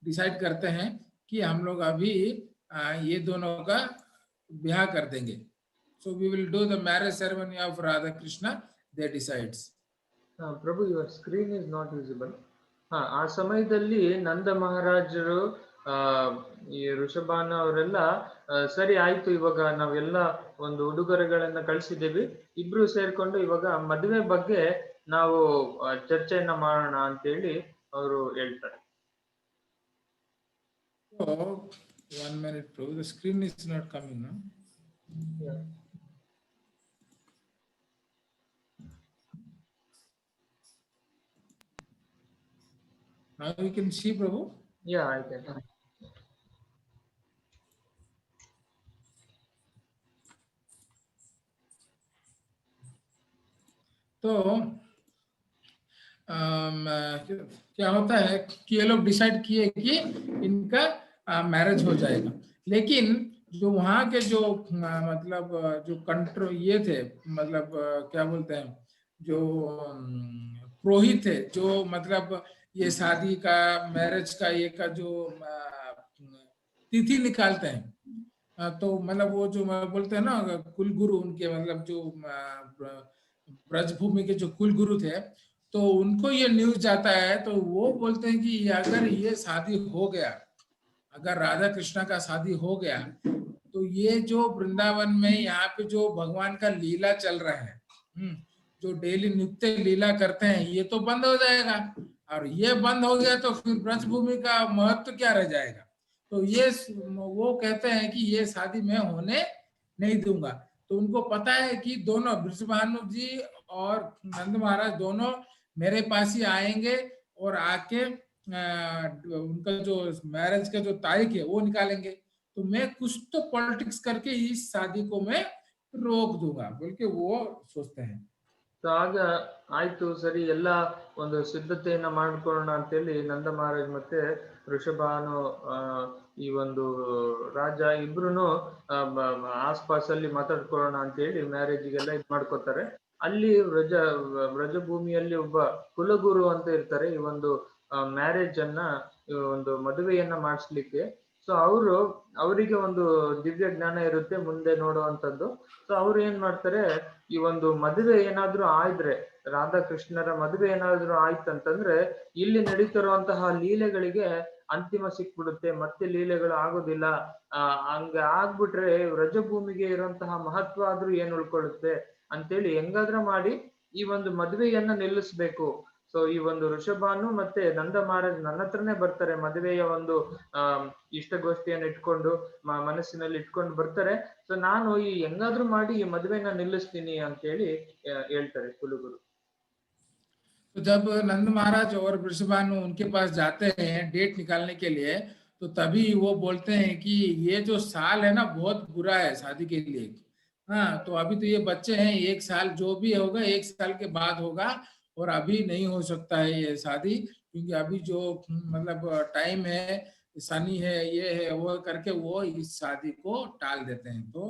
डिसाइड करते हैं कि हम लोग अभी ये दोनों का ब्याह कर देंगे. So we will do the marriage ceremony of Radha Krishna. They decides. Prabhu, your screen is not visible. ಆ ಸಮಯದಲ್ಲಿ ನಂದ ಮಹಾರಾಜರು ಈ ಋಷಭಾನ ಅವರೆಲ್ಲ ಸರಿ ಆಯ್ತು, ಇವಾಗ ನಾವೆಲ್ಲ ಒಂದು ಉಡುಗೊರೆಗಳನ್ನ ಕಳಿಸಿದ್ದೀವಿ, ಇಬ್ರು ಸೇರ್ಕೊಂಡು ಇವಾಗ ಮದುವೆ ಬಗ್ಗೆ ನಾವು ಚರ್ಚೆಯನ್ನ ಮಾಡೋಣ ಅಂತೇಳಿ ಅವರು ಹೇಳ್ತಾರೆ. One minute, bro. The screen is not coming, no? Yeah. Now you can see, Prabhu? Yeah, I can. तो क्या होता है कि ये लोग डिसाइड किए कि इनका मैरिज हो जाएगा. लेकिन जो वहाँ के जो मतलब जो कंट्रोल ये थे, मतलब क्या बोलते हैं, जो पुरोहित थे, जो मतलब ये शादी का, मैरिज का, ये का जो तिथि निकालते हैं, तो मतलब वो जो बोलते हैं ना कुलगुरु, उनके मतलब जो ब्रजभूमि के जो कुलगुरु थे, तो उनको ये न्यूज जाता है, तो वो बोलते हैं कि अगर ये शादी हो गया, अगर राधा कृष्णा का शादी हो गया, तो ये जो वृंदावन में यहाँ पे जो भगवान का लीला चल रहा है, जो डेली नित्य लीला करते हैं ये तो बंद हो जाएगा, और ये बंद हो गया तो फिर ब्रजभूमि का महत्व क्या रह जाएगा। तो ये वो कहते हैं कि ये शादी मैं होने नहीं दूंगा। तो उनको पता है कि दोनों बृषभानु जी और नंद महाराज दोनों मेरे पास ही आएंगे और आके उनका जो मैरिज का जो तारीख है वो निकालेंगे, तो मैं कुछ तो पॉलिटिक्स करके इस शादी को मैं रोक दूंगा बोल के वो सोचते हैं। ಸೊ ಆಗ ಆಯ್ತು ಸರಿ ಎಲ್ಲ ಒಂದು ಸಿದ್ಧತೆಯನ್ನ ಮಾಡ್ಕೊಳ್ಳೋಣ ಅಂತೇಳಿ ನಂದ ಮಹಾರಾಜ್ ಮತ್ತೆ ವೃಷಭಾನು ಈ ಒಂದು ರಾಜ ಇಬ್ರುನು ಆಸ್ಪಾಸಲ್ಲಿ ಮಾತಾಡ್ಕೊಳ್ಳೋಣ ಅಂತೇಳಿ ಮ್ಯಾರೇಜ್ಗೆಲ್ಲ ಇದ್ ಮಾಡ್ಕೋತಾರೆ. ಅಲ್ಲಿ ವ್ರಜಭೂಮಿಯಲ್ಲಿ ಒಬ್ಬ ಕುಲಗುರು ಅಂತ ಇರ್ತಾರೆ ಈ ಒಂದು ಮ್ಯಾರೇಜ್ ಅನ್ನ ಒಂದು ಮದುವೆಯನ್ನ ಮಾಡಿಸ್ಲಿಕ್ಕೆ. ಸೊ ಅವರಿಗೆ ಒಂದು ದಿವ್ಯ ಜ್ಞಾನ ಇರುತ್ತೆ ಮುಂದೆ ನೋಡುವಂತದ್ದು. ಸೊ ಅವ್ರು ಏನ್ ಮಾಡ್ತಾರೆ, ಈ ಒಂದು ಮದುವೆ ಏನಾದ್ರೂ ಆಯ್ದ್ರೆ, ರಾಧಾಕೃಷ್ಣರ ಮದುವೆ ಏನಾದ್ರೂ ಆಯ್ತಂತಂದ್ರೆ ಇಲ್ಲಿ ನಡೀತಿರುವಂತಹ ಲೀಲೆಗಳಿಗೆ ಅಂತಿಮ ಸಿಕ್ಬಿಡುತ್ತೆ, ಮತ್ತೆ ಲೀಲೆಗಳು ಆಗೋದಿಲ್ಲ. ಹಂಗ ಆಗ್ಬಿಟ್ರೆ ವ್ರಜಭೂಮಿಗೆ ಇರುವಂತಹ ಮಹತ್ವ ಆದ್ರೂ ಏನ್ ಉಳ್ಕೊಳ್ಳುತ್ತೆ ಅಂತೇಳಿ ಹೆಂಗಾದ್ರೂ ಮಾಡಿ ಈ ಒಂದು ಮದುವೆಯನ್ನ ನಿಲ್ಲಿಸ್ಬೇಕು. ಸೊ ಈ ಒಂದು ಋಷಭಾನು ಮತ್ತೆ ನಂದ ಮಹಾರಾಜ್ ನನ್ನ ಹತ್ರನೇ ಬರ್ತಾರೆ, ಮದುವೆಯ ಒಂದು ಇಷ್ಟಗೋಷ್ಠಿಯನ್ನ ಇಟ್ಕೊಂಡು ಮನಸ್ಸಿನಲ್ಲಿ ಇಟ್ಕೊಂಡು ಬರ್ತಾರೆ. ಸೊ ನಾನು ಈ ಹೆಂಗಾದ್ರೂ ಮಾಡಿ ಈ ಮದುವೆನ ನಿಲ್ಲಿಸ್ತೀನಿ ಅಂತ ಹೇಳಿ ಹೇಳ್ತಾರೆ ಕುಲಗುರು. तो जब नंद महाराज और वृषभानु उनके पास जाते हैं डेट निकालने के लिए, तो तभी वो बोलते हैं कि ये जो साल है ना बहुत बुरा है शादी के लिए। हाँ, तो अभी तो ये बच्चे हैं, एक साल जो भी होगा एक साल के बाद होगा, और अभी नहीं हो सकता है ये शादी, क्योंकि अभी जो मतलब टाइम है, शनि है, ये है वो करके वो इस शादी को टाल देते हैं। तो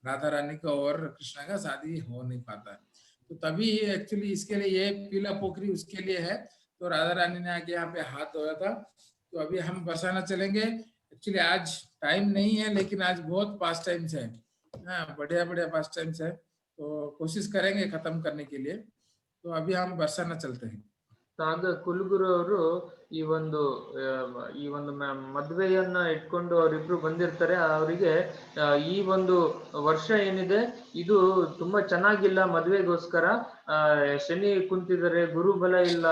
राधा रानी का और कृष्णा का शादी हो नहीं पाता है। तो तभी एक्चुअली इसके लिए ये पीला पोखरी उसके लिए है। तो राधा रानी ने आके यहाँ पे हाथ धोया था। तो अभी हम बरसाना चलेंगे। एक्चुअली आज टाइम नहीं है, लेकिन आज बहुत पास टाइम्स है, हाँ बढ़िया बढ़िया पास टाइम्स है, तो कोशिश करेंगे खत्म करने के लिए। तो अभी हम बरसाना चलते हैं। ಆಗ ಕುಲಗುರು ಅವರು ಈ ಒಂದು ಮದ್ವೆಯನ್ನ ಇಟ್ಕೊಂಡು ಅವರಿಬ್ರು ಬಂದಿರ್ತಾರೆ. ಅವರಿಗೆ ಈ ಒಂದು ವರ್ಷ ಏನಿದೆ ಇದು ತುಂಬಾ ಚೆನ್ನಾಗಿಲ್ಲ ಮದ್ವೆಗೋಸ್ಕರ, ಶನಿ ಕುಂತಿದ್ದಾರೆ, ಗುರುಬಲ ಇಲ್ಲ,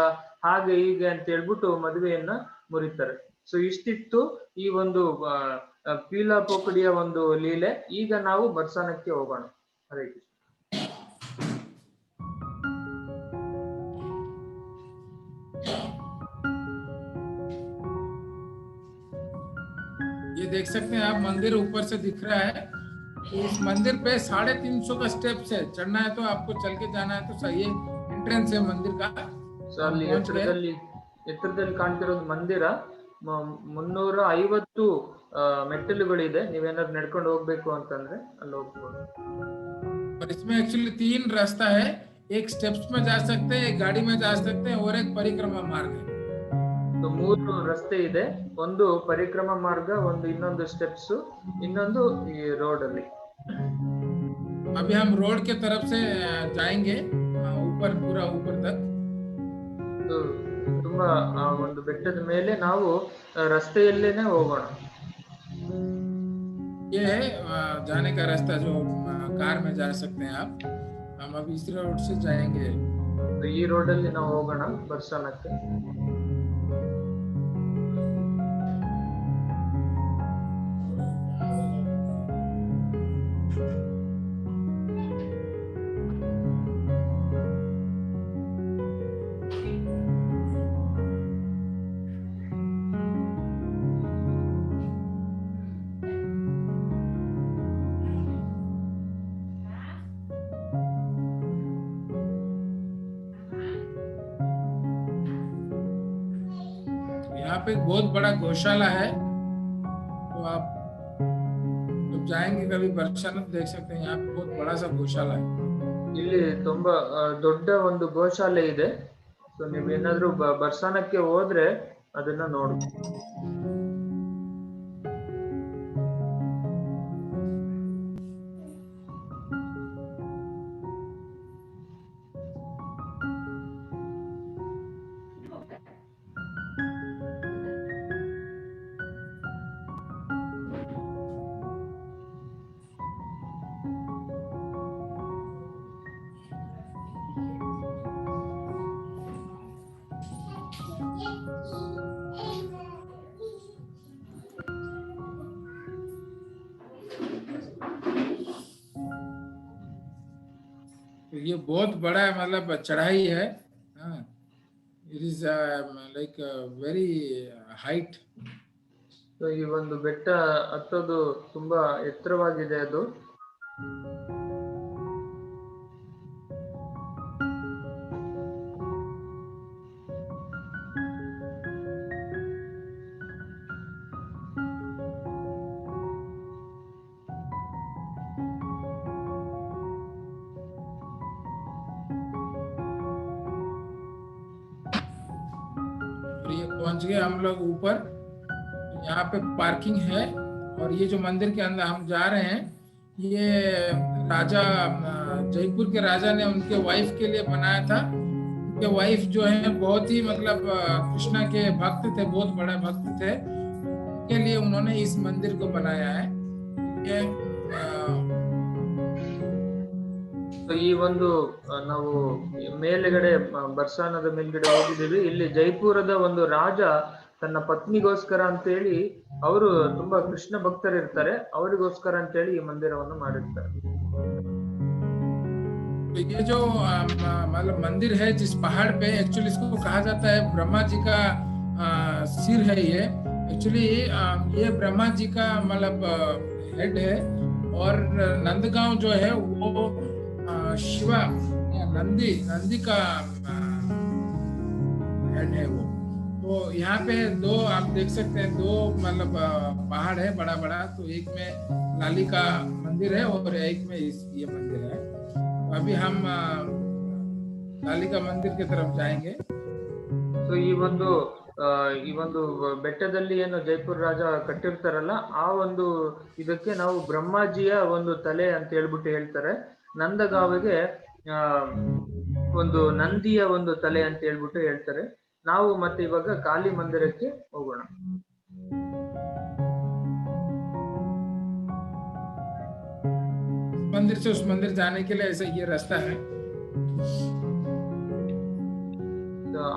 ಹಾಗೆ ಹೀಗೆ ಅಂತ ಹೇಳ್ಬಿಟ್ಟು ಮದುವೆಯನ್ನ ಮುರಿತಾರೆ. ಸೊ ಇಷ್ಟಿತ್ತು ಈ ಒಂದು ಪೀಲಾ ಪೋಕಡಿಯ ಒಂದು ಲೀಲೆ. ಈಗ ನಾವು ಬರ್ಸಾನಕ್ಕೆ ಹೋಗೋಣ. ಹರೇ ಕೃಷ್ಣ. ये देख सकते हैं आप, मंदिर ऊपर से दिख रहा है। इस मंदिर पे 350 का स्टेप्स है, चढ़ना है तो आपको चल के जाना है। तो सही है, एंट्रेंस है मंदिर का। ಸೊ ಅಲ್ಲಿ ಎತ್ತರದಲ್ಲಿ ಕಾಣ್ತಿರೋದು ಮಂದಿರ. 350 ಮೆಟ್ಟಿಲುಗಳಿದೆ. ನೀವೇನಾದ್ರು ನಡ್ಕೊಂಡು ಹೋಗ್ಬೇಕು ಅಂತಂದ್ರೆ ಅಲ್ಲಿ ಹೋಗ್ಬೋದು. और इसमें एक्चुअली 3 रास्ता है, एक स्टेप्स में जा सकते हैं, एक गाड़ी में जा सकते हैं, और एक परिक्रमा मार्ग है। तो 3 ರಸ್ತೆ ಇದೆ, ಒಂದು ಪರಿಕ್ರಮ ಮಾರ್ಗ, ಒಂದು ಇನ್ನೊಂದು ಸ್ಟೆಪ್ಸ್, ಇನ್ನೊಂದು ಈ ರೋಡ್ ಅಲ್ಲಿ. अभी हम रोड के तरफ से जाएंगे ऊपर, पूरा ऊपर तक। ತುಂಬಾ ಒಂದು ಬೆಟ್ಟದ ಮೇಲೆ ನಾವು ರಸ್ತೆಯಲ್ಲೇನೆ ಹೋಗೋಣ. ये है जाने का रास्ता, जो कार में जा सकते हैं आप। हम अभी इस रोड से जाएंगे। ಈ ರೋಡ್ ಅಲ್ಲಿ ನಾವು ಹೋಗೋಣ ಬರ್ಸಾನಕ್ಕೆ. यहाँ पे एक बहुत बड़ा गौशाला है, तो आप जब जाएंगे कभी बरसाना तो देख सकते हैं, यहाँ पे बहुत बड़ा सा गौशाला है। ಇಲ್ಲಿ ತುಂಬಾ ದೊಡ್ಡ ಒಂದು ಗೋಶಾಲೆ ಇದೆ. ಸೊ ನೀವೇನಾದ್ರೂ ಬರ್ಸಾನಕ್ಕೆ ಹೋದ್ರೆ ಅದನ್ನ ನೋಡ್ಬೋದು. ये बहुत बड़ा मतलब चढ़ाई है. हाँ, it is like very height. So ಈ ಒಂದು ಬೆಟ್ಟ ಹತ್ತೋದು ತುಂಬಾ ಎತ್ತರವಾಗಿದೆ ಅದು. और ये पहुंच गए हम लोग ऊपर. यहाँ पे पार्किंग है और ये जो मंदिर के अंदर हम जा रहे हैं, ये राजा जयपुर के राजा ने उनके वाइफ के लिए बनाया था. उनके वाइफ जो है बहुत ही मतलब कृष्णा के भक्त थे, बहुत बड़े भक्त थे. उनके लिए उन्होंने इस मंदिर को बनाया है. ये ಸೊ ಈ ಒಂದು ನಾವು ಮೇಲ್ಗಡೆ ಬರ್ಸಾನದ ಮೇಲ್ಗಡೆ ಹೋಗಿದ್ದೀವಿ. ಇಲ್ಲಿ ಜೈಪುರದ ಒಂದು ರಾಜ ತನ್ನ ಪತ್ನಿಗೋಸ್ಕರ ಅಂತ ಹೇಳಿ, ಅವರು ತುಂಬಾ ಕೃಷ್ಣ ಭಕ್ತರಿರ್ತಾರೆ, ಅವರಿಗೋಸ್ಕರ ಅಂತ ಹೇಳಿ ಈ ಮಂದಿರವನ್ನು ಮಾಡಿರ್ತಾರೆ. ये जो मतलब मंदिर है जिस पहाड़ पे, एक्चुअली इसको कहा जाता है ब्रह्मा जी का सिर है. ये एक्चुअली ये ब्रह्मा जी का मतलब हेड है. और नंदगांव जो है वो शिवा नंदी का हेड है वो. तो यहाँ पे दो आप देख सकते हैं, दो मतलब पहाड़ है बड़ा बड़ा. तो एक में लाली का मंदिर है और एक में ये मंदिर है. तो अभी हम लाली का मंदिर की तरफ जाएंगे. ಸೊ ಈ ಒಂದು ಬೆಟ್ಟದಲ್ಲಿ ಏನು ಜೈಪುರ್ ರಾಜ ಕಟ್ಟಿರ್ತಾರಲ್ಲ, ಆ ಒಂದು ಇದಕ್ಕೆ ನಾವು ಬ್ರಹ್ಮಾಜಿಯ ಒಂದು ತಲೆ ಅಂತ ಹೇಳ್ಬಿಟ್ಟು ಹೇಳ್ತಾರೆ. ನಂದಗಾವಿಗೆ ಒಂದು ನಂದಿಯ ಒಂದು ತಲೆ ಅಂತ ಹೇಳ್ಬಿಟ್ಟು ಹೇಳ್ತಾರೆ. ನಾವು ಮತ್ತೆ ಇವಾಗ ಕಾಳಿ ಮಂದಿರಕ್ಕೆ ಹೋಗೋಣ. मंदिर से उस मंदिर जाने के लिए ऐसा ये रास्ता है.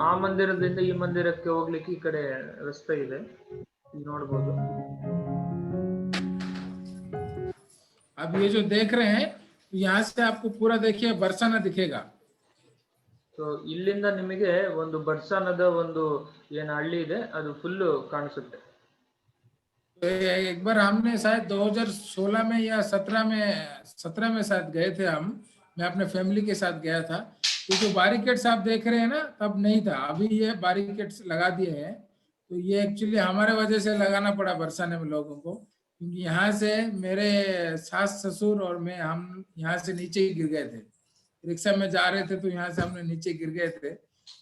ಆ ಮಂದಿರದಿಂದ ಈ ಮಂದಿರಕ್ಕೆ ಹೋಗ್ಲಿಕ್ಕೆ ಈ ಕಡೆ ರಸ್ತೆ ಇದೆ, ನೋಡ್ಬೋದು. अब ये जो देख रहे हैं, यहाँ से आपको पूरा देखिए बरसाना दिखेगा. ಸೊ ಇಲ್ಲಿಂದ ನಿಮಗೆ ಒಂದು ಬರ್ಸಾನದ ಒಂದು ಏನು ಹಳ್ಳಿ ಇದೆ ಅದು ಫುಲ್ ಕಾಣಿಸುತ್ತೆ. एक बार हमने शायद 2016 में या 17 में शायद गए थे हम. मैं अपने फैमिली के साथ गया था. तो जो बैरिकेड्स आप देख रहे हैं ना, तब नहीं था. अभी ये बैरिकेड्स लगा दिए हैं. तो ये एक्चुअली हमारे वजह से लगाना पड़ा बरसाने में लोगों को, क्योंकि यहाँ से मेरे सास ससुर और मैं, हम यहाँ से नीचे ही गिर गए थे. रिक्शा में जा रहे थे तो यहाँ से हमने नीचे गिर गए थे.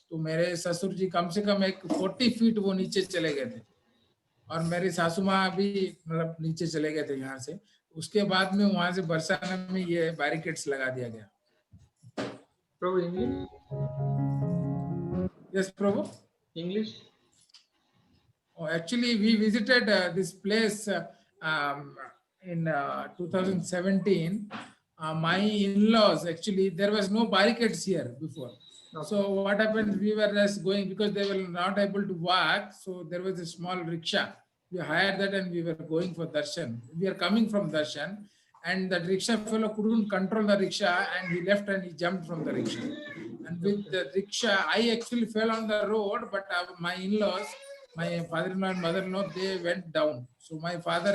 तो मेरे ससुर जी कम से कम 40 फीट वो नीचे चले गए थे. और मेरी सासू माँ भी मतलब नीचे चले गए थे यहाँ से. उसके बाद में वहां से बरसाना में ये बैरिकेड्स लगा दिया गया. प्रभु English. Yes, Prabhu. English. Oh, actually, we visited this place in 2017. My in-laws, actually, there was no barricades here before. Okay. So what happened? We were just going because they were not able to walk. So there was a small rickshaw. We hired that and we were going for darshan. We are coming from darshan, and that rickshaw fellow couldn't control the rickshaw and he left and he jumped from the rickshaw. And with the rickshaw, I actually fell on the road, but my in-laws, my father-in-law and mother-in-law, they went down. So my father,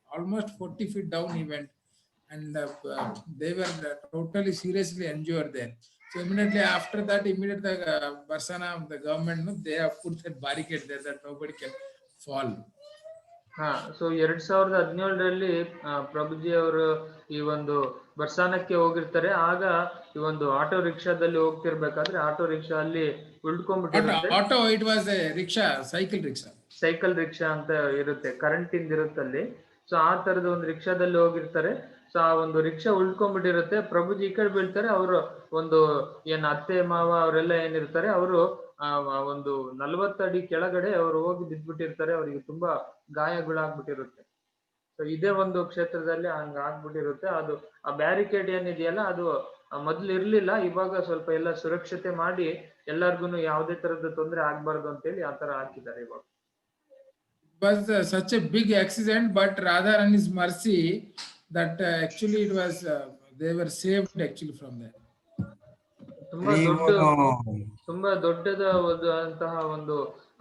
almost 40 feet down he went, and they were totally seriously injured there. So immediately after that, the Barsana, the government, they have put that barricade there that nobody can fall. ಹಾ, so 2017ರಲ್ಲಿ ಪ್ರಭುಜಿ ಅವರು ಈ ಒಂದು ಬರ್ಸಾನಕ್ಕೆ ಹೋಗಿರ್ತಾರೆ. ಆಗ ಈ ಒಂದು ಆಟೋ ರಿಕ್ಷಾದಲ್ಲಿ ಹೋಗ್ತಿರ್ಬೇಕಾದ್ರೆ ಆಟೋ ರಿಕ್ಷಾ ಅಲ್ಲಿ ಉಳ್ಕೊಂಡ್ಬಿಟ್ಟಿರುತ್ತೆ. Auto, it was a rickshaw, cycle rickshaw ಅಂತ ಇರುತ್ತೆ, ಕರೆಂಟ್ ಇಂದ ಇರುತ್ತಲ್ಲಿ. ಸೊ ಆ ತರದ ಒಂದು ರಿಕ್ಷಾದಲ್ಲಿ ಹೋಗಿರ್ತಾರೆ. ಸೊ ಆ ಒಂದು ರಿಕ್ಷಾ ಉಳ್ಕೊಂಡ್ಬಿಟ್ಟಿರುತ್ತೆ. ಪ್ರಭುಜಿ ಈ ಕಡೆ ಬೀಳ್ತಾರೆ. ಅವರು ಒಂದು ಏನ್ ಅತ್ತೆ ಮಾವ ಅವರೆಲ್ಲ ಏನಿರ್ತಾರೆ, ಅವರು ಒಂದು 40 ಅಡಿ ಕೆಳಗಡೆ ಅವರು ಹೋಗಿ ಬಿದ್ದ್ಬಿಟ್ಟಿರ್ತಾರೆ. ಅವರಿಗೆ ತುಂಬಾ ಗಾಯಗಳಾಗ್ಬಿಟ್ಟಿರುತ್ತೆ. ಸೊ ಇದೇ ಒಂದು ಕ್ಷೇತ್ರದಲ್ಲಿ ಹಂಗ ಆಗ್ಬಿಟ್ಟಿರುತ್ತೆ. ಅದು ಆ ಬ್ಯಾರಿಕೇಡ್ ಏನಿದೆಯಲ್ಲ, ಅದು ಮೊದ್ಲು ಇರ್ಲಿಲ್ಲ. ಇವಾಗ ಸ್ವಲ್ಪ ಎಲ್ಲ ಸುರಕ್ಷತೆ ಮಾಡಿ ಎಲ್ಲಾರ್ಗು ಯಾವುದೇ ತರದ ತೊಂದರೆ ಆಗ್ಬಾರ್ದು ಅಂತ ಹೇಳಿ ಆತರ ಹಾಕಿದ್ದಾರೆ ಇವಾಗ. It was such a big accident, but rather in His mercy that actually it was they were saved actually from that. ತುಂಬಾ ತುಂಬಾ ದೊಡ್ಡದ ಅಂತಹ ಒಂದು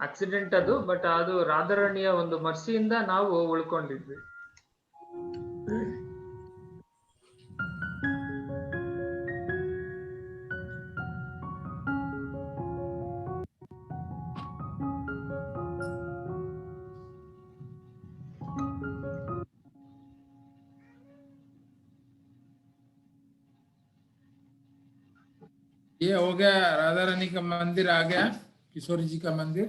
ಆಕ್ಸಿಡೆಂಟ್ ಅದು. ಬಟ್ ಅದು ರಾಧಾರಾಣಿಯ ಒಂದು ಮರ್ಸಿಯಿಂದ ನಾವು ಉಳ್ಕೊಂಡಿದ್ವಿ. ये हो गया, राधा रानी का मंदिर आ गया, किशोरी जी का मंदिर।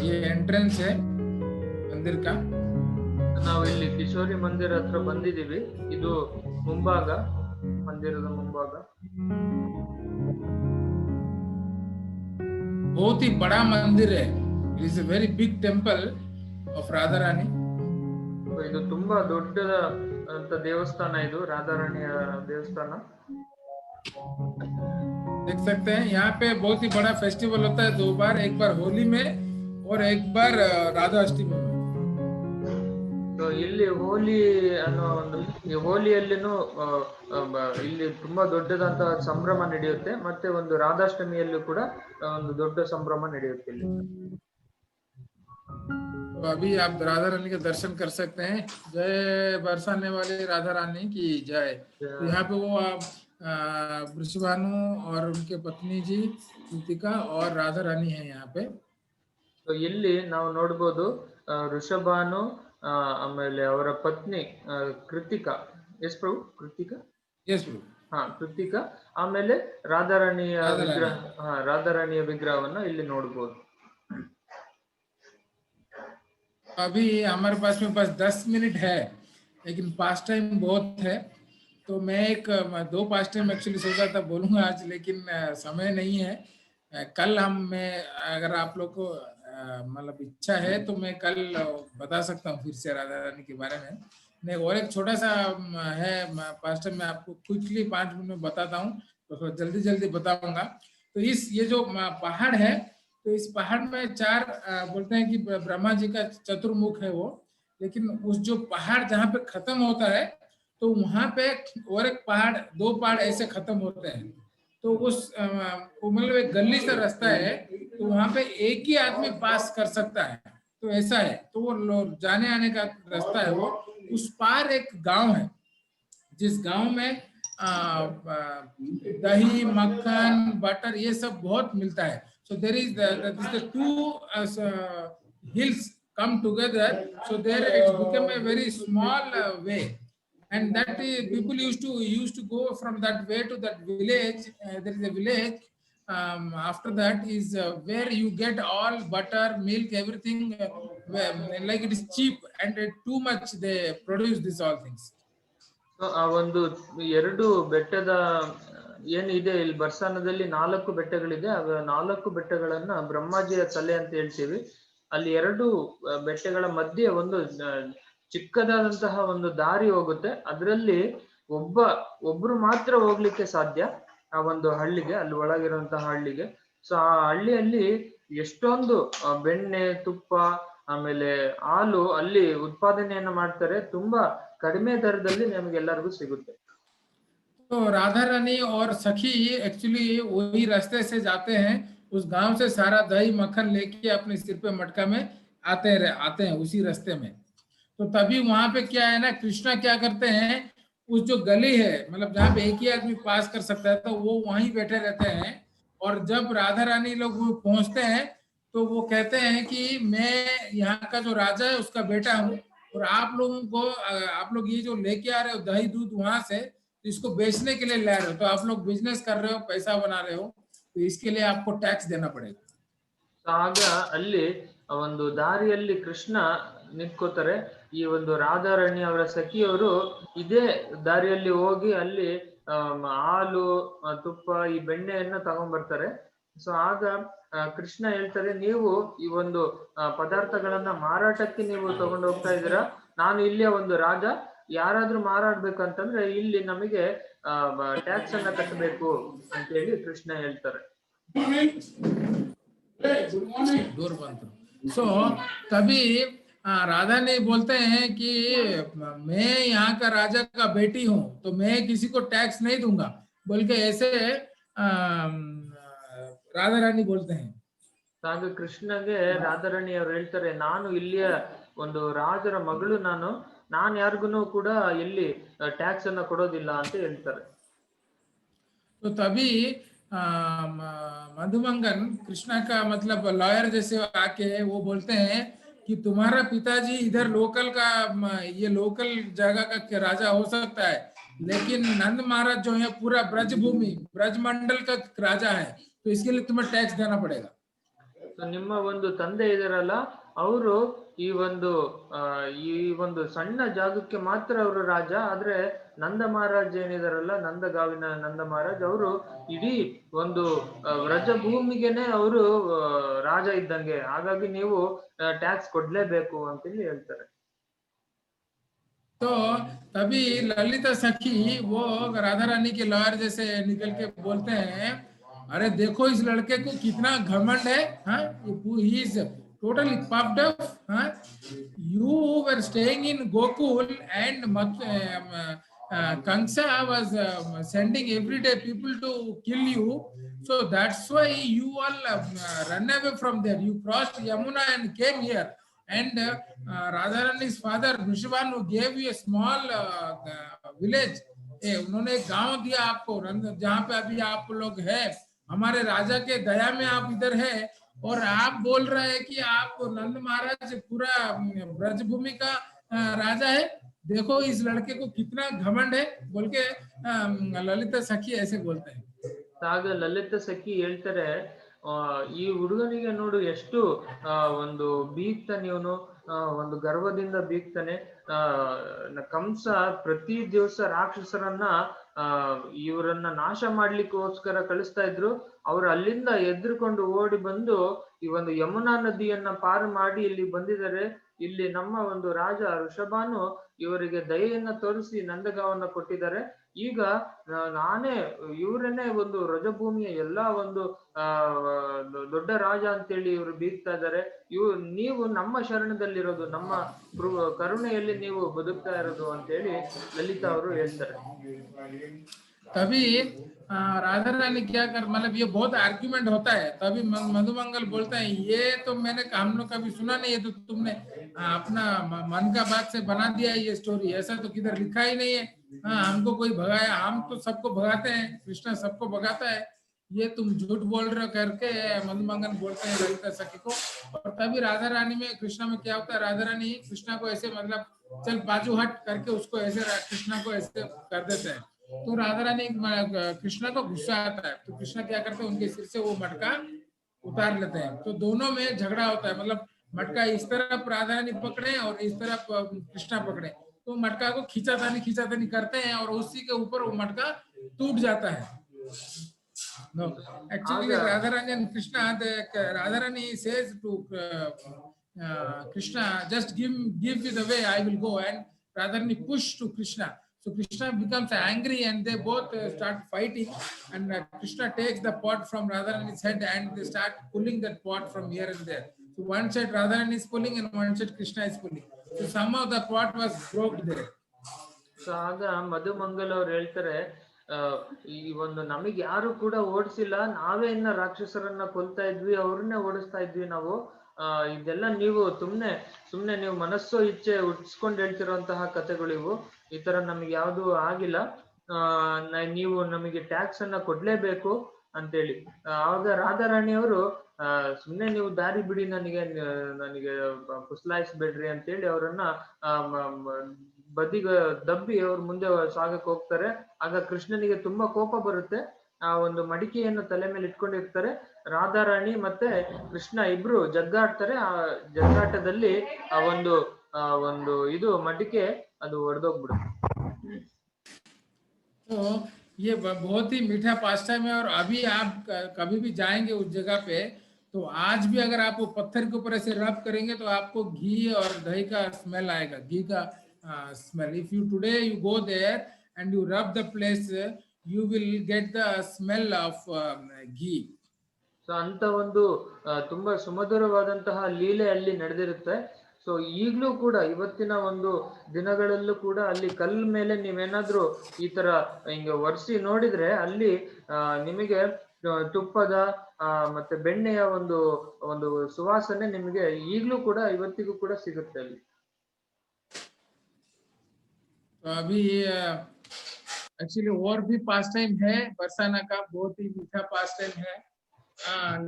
ये एंट्रेंस है मंदिर का। ನಾವು ಇಲ್ಲಿ ಕಿಶೋರಿ ಮಂದಿರ ಹತ್ರ ಬಂದಿದ್ದೀವಿ. ಇದು ಮುಂಭಾಗ, ಮಂದಿರದ ಮುಂಭಾಗ. बहुत ही बड़ा मंदिर है। It is a very big temple of Radha Rani. ಇದು ತುಂಬಾ ದೊಡ್ಡದ ಅಂತ ದೇವಸ್ಥಾನ, ಇದು ರಾಧಾರಾಣಿಯ ದೇವಸ್ಥಾನ। देख सकते हैं यहाँ पे बहुत ही बड़ा फेस्टिवल होता है, 2 बार, एक बार होली में और एक बार राधा अष्टमी में। तो ಇಲ್ಲಿ ಹೋಲಿ ಅನ್ನೋ ಒಂದು, ಈ ಹೋಲಿಯಲ್ಲಿನೂ ಇಲ್ಲಿ ತುಂಬಾ ದೊಡ್ಡದಂತಹ ಸಂಭ್ರಮ ನಡೆಯುತ್ತೆ, ಮತ್ತೆ ಒಂದು ರಾಧಾಷ್ಟಮಿಯಲ್ಲೂ ಕೂಡ ಒಂದು ದೊಡ್ಡ ಸಂಭ್ರಮ ನಡೆಯುತ್ತೆ ಇಲ್ಲಿ। तो अभी आप राधा रानी के दर्शन कर सकते हैं। जय बरसाने वाली राधा रानी की जय। तो यहाँ पे वो वृषभानु और उनके पत्नी जी कृतिका और राधा रानी है यहाँ पे। तो ಇಲ್ಲಿ ನಾವು ನೋಡಬಹುದು ಋಷಭಾನು, ಆಮೇಲೆ ಅವರ ಪತ್ನಿ ಕೃತಿಕಾ, ಎಸ್ ಪ್ರಭು, ಕೃತಿಕಾ, यस प्रभु, ಹಾ ಕೃತಿಕಾ, ಆಮೇಲೆ ರಾಧಾರಾಣಿಯ ವಿಗ್ರಹ, ರಾಧಾರಾಣಿಯ ವಿಗ್ರಹವನ್ನ ಇಲ್ಲಿ ನೋಡಬಹುದು। अभी हमारे पास 10 मिनट है, लेकिन पास टाइम बहुत है, तो मैं 2 पास टाइम एक्चुअली सोचा था बोलूंगा आज, लेकिन समय नहीं है। कल मैं अगर आप लोग को मतलब इच्छा है तो मैं कल बता सकता हूँ फिर से राधा रानी के बारे में। नहीं, और एक छोटा सा है पास टाइम, मैं आपको क्विकली 5 मिनट में बताता हूँ, तो जल्दी बताऊंगा। तो ये जो पहाड़ है, तो इस पहाड़ में 4 बोलते हैं कि ब्रह्मा जी का चतुर्मुख है वो, लेकिन उस जो पहाड़ जहाँ पे खत्म होता है, तो वहां पे और एक पहाड़, 2 पहाड़ ऐसे खत्म होते हैं। तो उस मतलब एक गली से रास्ता है, तो वहां पे एक ही आदमी पास कर सकता है, तो ऐसा है। तो वो जाने आने का रास्ता है वो। उस पार एक गांव है, जिस गांव में दही, मक्खन, बटर ये सब बहुत मिलता है। So there is the 2 hills come together, so there it's become a very small way, and that people used to go from that way to that village. There is a village, after that is where you get all butter, milk, everything, like it is cheap and too much they produce these all things. ಆ ಒಂದು 2 ಬೆಟ್ಟದ ಏನಿದೆ ಇಲ್ಲಿ ಬರ್ಸಾನದಲ್ಲಿ 4 ಬೆಟ್ಟಗಳಿದೆ. ಆ 4 ಬೆಟ್ಟಗಳನ್ನ ಬ್ರಹ್ಮಾಜಿಯ ತಲೆ ಅಂತ ಹೇಳ್ತೀವಿ. ಅಲ್ಲಿ 2 ಬೆಟ್ಟಗಳ ಮಧ್ಯೆ ಒಂದು ಚಿಕ್ಕದಾದಂತಹ ಒಂದು ದಾರಿ ಹೋಗುತ್ತೆ. ಅದರಲ್ಲಿ ಒಬ್ರು ಮಾತ್ರ ಹೋಗ್ಲಿಕ್ಕೆ ಸಾಧ್ಯ ಆ ಒಂದು ಹಳ್ಳಿಗೆ, ಅಲ್ಲಿ ಒಳಗಿರುವಂತಹ ಹಳ್ಳಿಗೆ. ಸೊ ಆ ಹಳ್ಳಿಯಲ್ಲಿ ಎಷ್ಟೊಂದು ಬೆಣ್ಣೆ, ತುಪ್ಪ, ಆಮೇಲೆ ಹಾಲು ಅಲ್ಲಿ ಉತ್ಪಾದನೆಯನ್ನ ಮಾಡ್ತಾರೆ, ತುಂಬಾ ಕಡಿಮೆ ದರದಲ್ಲಿ ನಮಗೆಲ್ಲರಿಗೂ ಸಿಗುತ್ತೆ। तो राधा रानी और सखी एक्चुअली वही रास्ते से जाते हैं, उस गांव से सारा दही मक्खन लेके अपने सिर पे मटका में आते हैं उसी रास्ते में। तो तभी वहां पे क्या है ना, कृष्णा क्या करते हैं, उस जो गली है, मतलब जहाँ पे एक ही आदमी पास कर सकता है, तो वो वहीं बैठे रहते हैं। और जब राधा रानी लोग पहुंचते हैं, तो वो कहते हैं कि मैं यहाँ का जो राजा है उसका बेटा हूँ, और आप लोगों को, आप लोग ये जो लेके आ रहे हो दही दूध वहां से, इसको बेचने के लिए ला रहे हो, तो आप लोग बिजनेस कर रहे हो, पैसा बना रहे हो, तो इसके लिए आपको टैक्स देना पड़ेगा। ಆಗ ಅಲ್ಲಿ ಒಂದು ದಾರಿಯಲ್ಲಿ ಕೃಷ್ಣ ನಿಂತ್ಕೋತಾರೆ. ಈ ಒಂದು ರಾಧಾರಾಣಿ ಅವರ ಸಖಿಯವರು ಇದೇ ದಾರಿಯಲ್ಲಿ ಹೋಗಿ ಅಲ್ಲಿ ಹಾಲು, ತುಪ್ಪ, ಈ ಬೆಣ್ಣೆಯನ್ನ ತಗೊಂಡ್ಬರ್ತಾರೆ. ಸೊ ಆಗ ಕೃಷ್ಣ ಹೇಳ್ತಾರೆ, ನೀವು ಈ ಒಂದು ಪದಾರ್ಥಗಳನ್ನ ಮಾರಾಟಕ್ಕೆ ನೀವು ತಗೊಂಡು ಹೋಗ್ತಾ ಇದ್ದೀರಾ, ನಾನು ಇಲ್ಲಿಯ ಒಂದು ರಾಜ, ಯಾರಾದ್ರೂ ಮಾರಾಡ್ಬೇಕಂತಂದ್ರೆ ಇಲ್ಲಿ ನಮಗೆ ಟ್ಯಾಕ್ಸ್ ಅನ್ನ ಕಟ್ಟಬೇಕು ಅಂತ ಹೇಳಿ ಕೃಷ್ಣ ಹೇಳ್ತಾರೆ। दूर बंद। सो तभी राधा ने बोलते हैं कि मैं यहाँ का राजा का बेटी हूँ, तो मैं किसी को टैक्स नहीं दूंगा बोल के ऐसे राधा रानी बोलते हैं। ಆಗ ಕೃಷ್ಣಗೆ ರಾಧಾರಾಣಿ ಅವರು ಹೇಳ್ತಾರೆ, ನಾನು ಇಲ್ಲಿಯ ಒಂದು ರಾಜರ ಮಗಳು, ನಾನು ಯಾರಿಗೂ ಕೂಡ ಎಲ್ಲಿ ಟ್ಯಾಕ್ಸ್ ಅನ್ನ ಕೊಡೋದಿಲ್ಲ ಅಂತ ಹೇಳ್ತಾರೆ. तो तभी मधुमंगन कृष्णा का मतलब लॉयर जैसे आके वो बोलते हैं कि तुम्हारा पिताजी इधर लोकल का, ये लोकल जगह का राजा हो सकता है, लेकिन नंद महाराज जो है पूरा ब्रज भूमि ब्रज मंडल का राजा है, तो इसके लिए तुम्हें टैक्स देना पड़ेगा. ಸೊ ನಿಮ್ಮ ಒಂದು ತಂದೆ ಇದಾರಲ್ಲ, ಅವರು ಈ ಒಂದು ಸಣ್ಣ ಜಾಗಕ್ಕೆ ಮಾತ್ರ ಅವರು ರಾಜ, ಆದ್ರೆ ನಂದ ಮಹಾರಾಜ್ ಏನಿದಾರಲ್ಲ, ನಂದಗಾವಿನ ನಂದ ಮಹಾರಾಜ್, ಅವರು ಇಡೀ ಒಂದು ವ್ರಜ ಭೂಮಿಗೆನೆ ಅವರು ರಾಜ ಇದ್ದಂಗೆ, ಹಾಗಾಗಿ ನೀವು ಟ್ಯಾಕ್ಸ್ ಕೊಡ್ಲೇಬೇಕು ಅಂತೇಳಿ ಹೇಳ್ತಾರೆ. तो तभी ललिता सखी वो राधा रानी के लॉयर जैसे निकल के बोलते हैं, अरे देखो इस लड़के को कितना घमंड है, हाँ, he is totally puffed up, huh? You were staying in Gokul and Kamsa was sending every day people to kill you, so that's why you all run away from there. You crossed Yamuna and came here, and Radharani's father Vishwan who gave you a small village, उन्होंने एक गांव दिया आपको, जहाँ पे अभी आप लोग हैं, हमारे राजा के दया में आप इधर है, और आप बोल रहे हैं कि आप नंद महाराज पूरा ब्रजभूमि का राजा है, देखो इस लड़के को कितना घमंड है बोल के ललिता सखी ऐसे बोलते हैं. ಆಗ ಲಲಿತ ಸಖಿ ಹೇಳ್ತಾರೆ, ಈ ಹುಡುಗನಿಗೆ ನೋಡು ಎಷ್ಟು ಒಂದು ಬೀಗ್ತಾನೆ, ಇವನು ಒಂದು ಗರ್ವದಿಂದ ಬೀಗ್ತಾನೆ. ಕಂಸ ಪ್ರತಿ ದಿವಸ ರಾಕ್ಷಸರನ್ನ ಇವರನ್ನ ನಾಶ ಮಾಡ್ಲಿಕ್ಕೋಸ್ಕರ ಕಳಿಸ್ತಾ ಇದ್ರು. ಅವ್ರು ಅಲ್ಲಿಂದ ಎದ್ರುಕೊಂಡು ಓಡಿ ಬಂದು ಈ ಒಂದು ಯಮುನಾ ನದಿಯನ್ನ ಪಾರು ಮಾಡಿ ಇಲ್ಲಿ ಬಂದಿದ್ದಾರೆ. ಇಲ್ಲಿ ನಮ್ಮ ಒಂದು ರಾಜ ಋಷಭಾನು ಇವರಿಗೆ ದಯೆಯನ್ನ ತೋರಿಸಿ ನಂದಗಾವನ್ನ ಕೊಟ್ಟಿದ್ದಾರೆ. ಈಗ ಇವರನ್ನೇ ಒಂದು ರಜಭೂಮಿಯ ಎಲ್ಲಾ ಒಂದು ದೊಡ್ಡ ರಾಜ ಅಂತೇಳಿ ಇವರು ಬೀಗ್ತಾ ಇದ್ದಾರೆ. ನೀವು ನಮ್ಮ ಶರಣದಲ್ಲಿರೋದು, ನಮ್ಮ ಕರುಣೆಯಲ್ಲಿ ನೀವು ಬದುಕ್ತಾ ಇರೋದು ಅಂತೇಳಿ ಲಲಿತಾ ಅವರು ಹೇಳ್ತಾರೆ. तभी राधा रानी क्या कर, मतलब ये बहुत आर्ग्यूमेंट होता है, तभी मधुमंगल बोलते हैं, ये तो मैंने हम लोग कभी सुना नहीं है, तो तुमने अपना मन का बात से बना दिया ये स्टोरी, ऐसा तो किधर लिखा ही नहीं है. हाँ, हमको कोई भगाया, हम तो सबको भगाते हैं, कृष्णा सबको भगाता है, ये तुम झूठ बोल रहे हो करके मधुमंगल बोलते हैं ललिता सखी को. और तभी राधा रानी में कृष्णा में क्या होता है, राधा रानी कृष्णा को ऐसे मतलब चल बाजू हट करके उसको ऐसे कृष्णा को ऐसे कर देते हैं. तो राधा रानी कृष्णा को गुस्सा आता है, तो कृष्णा क्या करते हैं, उनके सिर से वो मटका उतार लेते हैं. तो दोनों में झगड़ा होता है, मतलब मटका इस तरफ राधा रानी पकड़े और इस तरफ कृष्णा पकड़े, तो मटका को खींचातानी करते हैं और उसी के ऊपर वो मटका टूट जाता है. No, actually Radharani and Krishna, Radharani says to Krishna, just give me the way, I will go, and Radharani push to Krishna. So Krishna becomes angry and they both start fighting, and Krishna takes the pot from Radharani's head and they start pulling that pot from here and there. So one side Radharani is pulling and one side Krishna is pulling. So somehow the pot was broke there. So ಆಗ ಮಧುಮಂಗಲ್ ಅವ್ರು ಹೇಳ್ತಾರೆ, ಈ ಒಂದು ನಮಗೆ ಯಾರು ಕೂಡ ಓಡಿಸಿಲ್ಲ, ನಾವೇ ಇನ್ನ ರಾಕ್ಷಸರನ್ನ ಕೊಲ್ತಾ ಇದ್ವಿ, ಅವ್ರನ್ನೇ ಓಡಿಸ್ತಾ ಇದ್ವಿ ನಾವು. ಇದೆಲ್ಲ ನೀವು ಸುಮ್ನೆ ನೀವು ಮನಸ್ಸು ಇಚ್ಛೆ ಹುಟ್ಟಿಸ್ಕೊಂಡು ಹೇಳ್ತಿರೋಂತಹ ಕಥೆಗಳು ಇವು. ಈ ತರ ನಮಗೆ ಯಾವ್ದು ಆಗಿಲ್ಲ, ನೀವು ನಮಗೆ ಟ್ಯಾಕ್ಸ್ ಅನ್ನ ಕೊಡ್ಲೇಬೇಕು ಅಂತೇಳಿ. ಆವಾಗ ರಾಧಾರಾಣಿ ಅವರು ಸುಮ್ನೆ ನೀವು ದಾರಿ ಬಿಡಿ, ನನಗೆ ಪುಸ್ಲಾಯಿಸ್ಬೇಡ್ರಿ ಅಂತೇಳಿ ಅವರನ್ನ ಬದಿಗೆ ದಬ್ಬಿ ಅವ್ರ ಮುಂದೆ ಸಾಗಕ್ಕೆ ಹೋಗ್ತಾರೆ. ಆಗ ಕೃಷ್ಣನಿಗೆ ತುಂಬಾ ಕೋಪ ಬರುತ್ತೆ. ಆ ಒಂದು ಮಡಿಕೆಯನ್ನು ತಲೆ ಮೇಲೆ ಇಟ್ಕೊಂಡಿರ್ತಾರೆ. ರಾಧಾರಾಣಿ ಮತ್ತೆ ಕೃಷ್ಣ ಇಬ್ರು ಜಗ್ಗಾಡ್ತಾರೆ. ಆ ಜಗ್ಗಾಟದಲ್ಲಿ ಆ ಒಂದು ಇದು ಮಡಿಕೆ ಅದು ಒಡೆದೋಗ್ಬಿಡುತ್ತೆ. तो ये बहुत ही मीठा पास्टाइम है, और अभी आप कभी भी जाएंगे उस जगह पे, तो आज भी अगर आप वो पत्थर के ऊपर ऐसे रब करेंगे तो आपको घी और दही का स्मेल आएगा, घी का smell. If you today you go there and you rub the place, you will get the smell of ghee. So ಅಂತ ಒಂದು ತುಂಬಾ ಸುಮಧುರವಾದಂತಹ ಲೀಲೆ ಅಲ್ಲಿ ನಡೆದಿರುತ್ತೆ. ಸೊ ಈಗ್ಲೂ ಕೂಡ ಇವತ್ತಿನ ಒಂದು ದಿನಗಳಲ್ಲೂ ಕೂಡ ಅಲ್ಲಿ ಕಲ್ಲ್ ಮೇಲೆ ನೀವೇನಾದ್ರೂ ಈ ತರ ಹಿಂಗೆ ಒರ್ಸಿ ನೋಡಿದ್ರೆ ಅಲ್ಲಿ ನಿಮಗೆ ತುಪ್ಪದ ಮತ್ತೆ ಬೆಣ್ಣೆಯ ಒಂದು ಒಂದು ಸುವಾಸನೆ ನಿಮಗೆ ಈಗ್ಲೂ ಕೂಡ ಇವತ್ತಿಗೂ ಕೂಡ ಸಿಗುತ್ತೆ ಅಲ್ಲಿ. तो अभी एक्चुअली और भी पास टाइम है, बरसाना का बहुत ही मीठा पास टाइम है।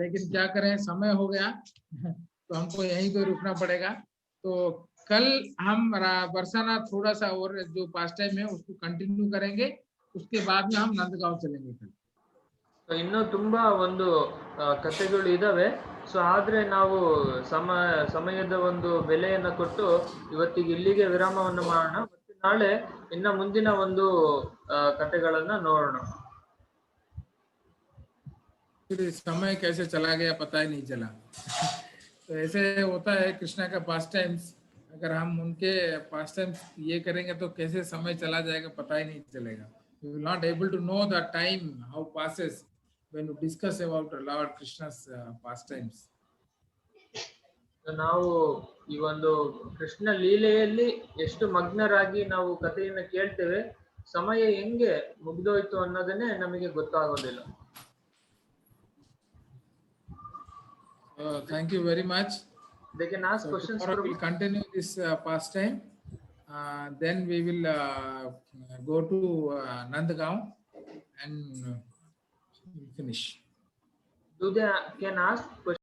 लेकिन क्या करें, समय हो गया तो हमको यहीं पे रुकना पड़ेगा। तो कल हम बरसाना थोड़ा सा और जो पास टाइम है उसको कंटिन्यू करेंगे, उसके बाद में हम नंदगांव चलेंगे कल। ಇನ್ನು ತುಂಬಾ ಒಂದು ಕಥೆಗಳು ಇದಾವೆ. ಸೊ ಆದ್ರೆ ನಾವು ಸಮಯದ ಒಂದು ಬೆಲೆಯನ್ನ ಕೊಟ್ಟು ಇವತ್ತಿಗೆ ಇಲ್ಲಿಗೆ ವಿರಾಮವನ್ನು ಮಾಡೋಣ. ಮತ್ತೆ ನಾಳೆ ಇನ್ನ ಮುಂದಿನ ಒಂದು ಕಥೆಗಳನ್ನ ನೋಡೋಣ. समय कैसे चला गया पता ही नहीं चला। तो ऐसे होता है कृष्णा का पास टाइम्स, अगर हम उनके पास टाइम्स ये करेंगे तो कैसे समय चला जाएगा पता ही नहीं चलेगा। We will not able to know the time how passes when you discuss about Lord Krishna's pastimes. ನಾವು ಈ ಒಂದು ಕೃಷ್ಣ ಲೀಲೆಯಲ್ಲಿ ಎಷ್ಟು ಮಗ್ನರಾಗಿ ನಾವು ಕಥೆಯನ್ನ ಕೇಳ್ತೇವೆ, ಸಮಯ ಹೆಂಗೆ ಮುಗ್ದೋಯ್ತು ಅನ್ನೋದನ್ನೇ ನಮಗೆ ಗೊತ್ತಾಗೋದಿಲ್ಲ. Thank you very much. They can ask questions. Tomorrow we'll continue this pastime. Then we will go to Nandgaon and finish. Do they can ask questions?